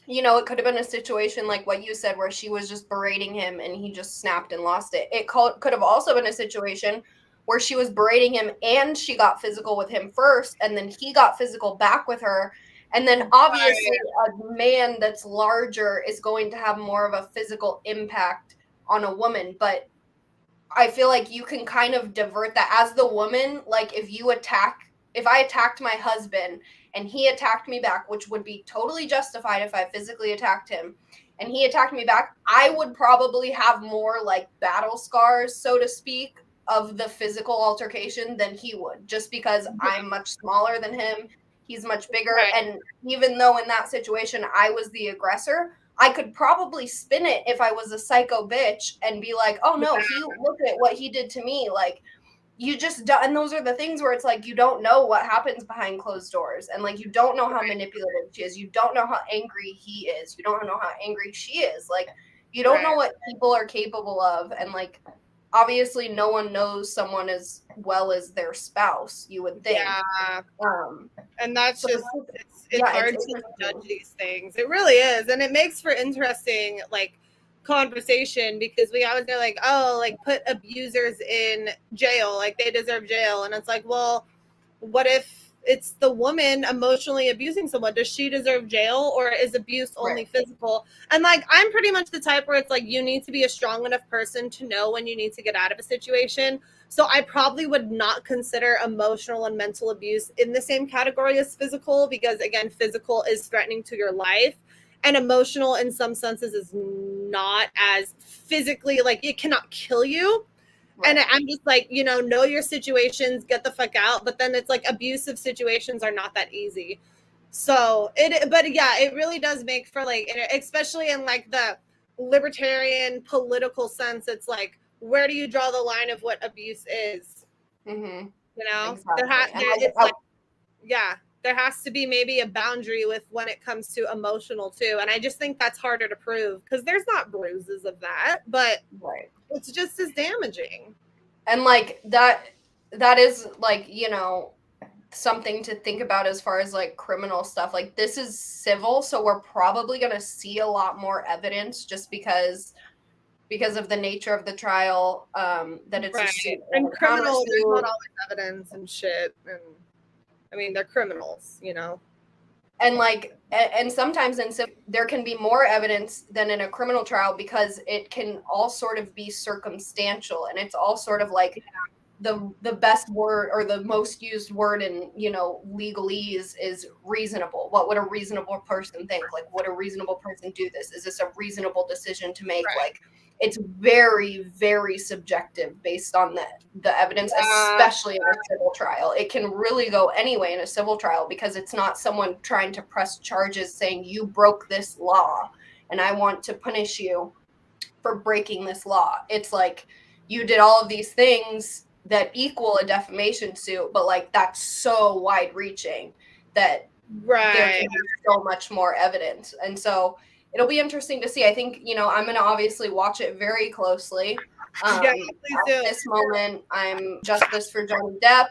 you know, it could have been a situation like what you said where she was just berating him and he just snapped and lost it. It could have also been a situation where she was berating him and she got physical with him first, and then he got physical back with her. And then obviously a man that's larger is going to have more of a physical impact on a woman. But I feel like you can kind of divert that as the woman. Like if I attacked my husband and he attacked me back, which would be totally justified if I physically attacked him, and he attacked me back, I would probably have more like battle scars, so to speak, of the physical altercation than he would, just because I'm much smaller than him. He's much bigger. Right. And even though in that situation I was the aggressor, I could probably spin it if I was a psycho bitch and be like, oh no, look at what he did to me. Like, you just don't, and those are the things where it's like, you don't know what happens behind closed doors. And like, you don't know how manipulative she is. You don't know how angry he is. You don't know how angry she is. Like, you don't know what people are capable of. And like, obviously no one knows someone as well as their spouse, you would think. Yeah. And that's just, it's hard to judge these things. It really is. And it makes for interesting, like, conversation, because we always go like, oh, like put abusers in jail, like they deserve jail. And it's like, well, what if it's the woman emotionally abusing someone? Does she deserve jail, or is abuse only physical? And like, I'm pretty much the type where it's like, you need to be a strong enough person to know when you need to get out of a situation. So I probably would not consider emotional and mental abuse in the same category as physical, because again, physical is threatening to your life, and emotional in some senses is not as physically, like it cannot kill you. And I'm just like, you know your situations, get the fuck out. But then it's like abusive situations are not that easy. So but yeah, it really does make for like, especially in like the libertarian political sense, it's like, where do you draw the line of what abuse is? Mm-hmm. You know, Exactly. it's like, yeah, there has to be maybe a boundary with when it comes to emotional too. And I just think that's harder to prove because there's not bruises of that, but right. it's just as damaging. And like that is like, you know, something to think about as far as like criminal stuff. Like this is civil, so we're probably going to see a lot more evidence just because of the nature of the trial, that it's right. a suit and criminal, there's not always evidence and shit, and I mean they're criminals, you know. And like and sometimes in civil there can be more evidence than in a criminal trial because it can all sort of be circumstantial, and it's all sort of like the best word or the most used word in, you know, legalese is reasonable. What would a reasonable person think? Like, would a reasonable person do this? Is this a reasonable decision to make? Right. Like, it's very, very subjective based on the evidence, especially in a civil trial. It can really go anyway in a civil trial because it's not someone trying to press charges saying you broke this law and I want to punish you for breaking this law. It's like you did all of these things that equal a defamation suit, but like that's so wide reaching that there can be so much more evidence. And so it'll be interesting to see. I think, you know, I'm going to obviously watch it very closely. Yeah, at this moment, I'm Justice for Johnny Depp.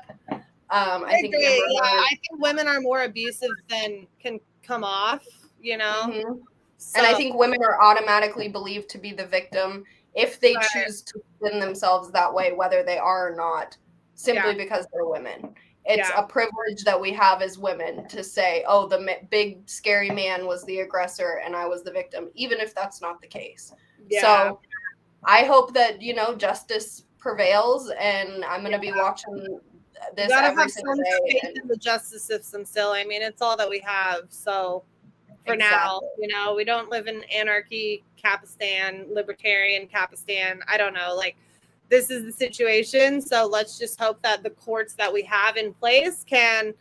I think I think women are more abusive than can come off, you know. Mm-hmm. So, and I think women are automatically believed to be the victim if they choose to spin themselves that way, whether they are or not, simply because they're women. It's a privilege that we have as women to say, oh, the big scary man was the aggressor and I was the victim, even if that's not the case. So I hope that, you know, justice prevails, and I'm going to be watching this every single day. In the justice system still. I mean, it's all that we have. So for now, you know, we don't live in anarchy, Capistan, libertarian Capistan. I don't know. Like, this is the situation. So let's just hope that the courts that we have in place can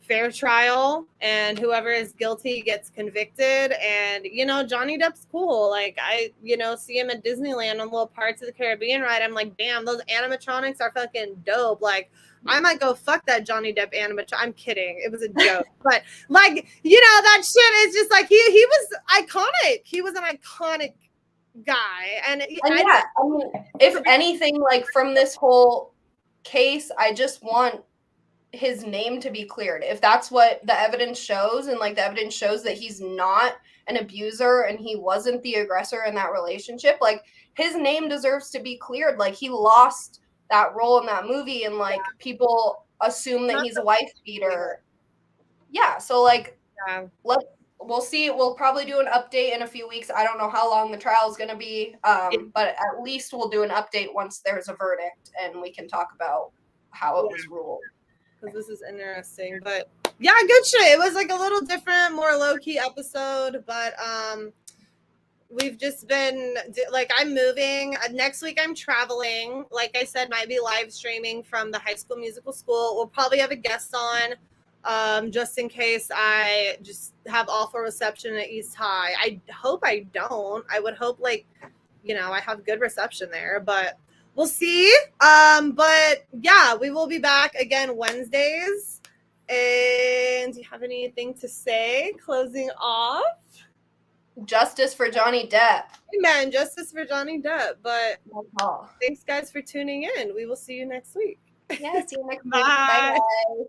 fair trial and whoever is guilty gets convicted. And, you know, Johnny Depp's cool. Like, I, you know, see him at Disneyland on little Parts of the Caribbean ride. I'm like, damn, those animatronics are fucking dope. Like, I might go fuck that Johnny Depp animatronic. I'm kidding. It was a joke. But, like, you know, that shit is just like, he was iconic. He was an iconic guy. And I mean, if anything, like, from this whole case, I just want his name to be cleared. If that's what the evidence shows, and like the evidence shows that he's not an abuser and he wasn't the aggressor in that relationship, like his name deserves to be cleared. Like he lost that role in that movie, and like people assume that he's a wife beater. Yeah, so like we'll see. We'll probably do an update in a few weeks. I don't know how long the trial is going to be, but at least we'll do an update once there's a verdict and we can talk about how it was ruled. Because this is interesting. But yeah, good shit. It was like a little different, more low-key episode, but we've just been like, I'm moving next week. I'm traveling, like I said, might be live streaming from the High School Musical School. We'll probably have a guest on, just in case I just have awful reception at East High. I hope I don't. I would hope, like, you know, I have good reception there, but we'll see. But yeah, we will be back again Wednesdays. And do you have anything to say closing off? Justice for Johnny Depp. Amen. Justice for Johnny Depp. But thanks, guys, for tuning in. We will see you next week. Yeah, see you next week. Bye, guys.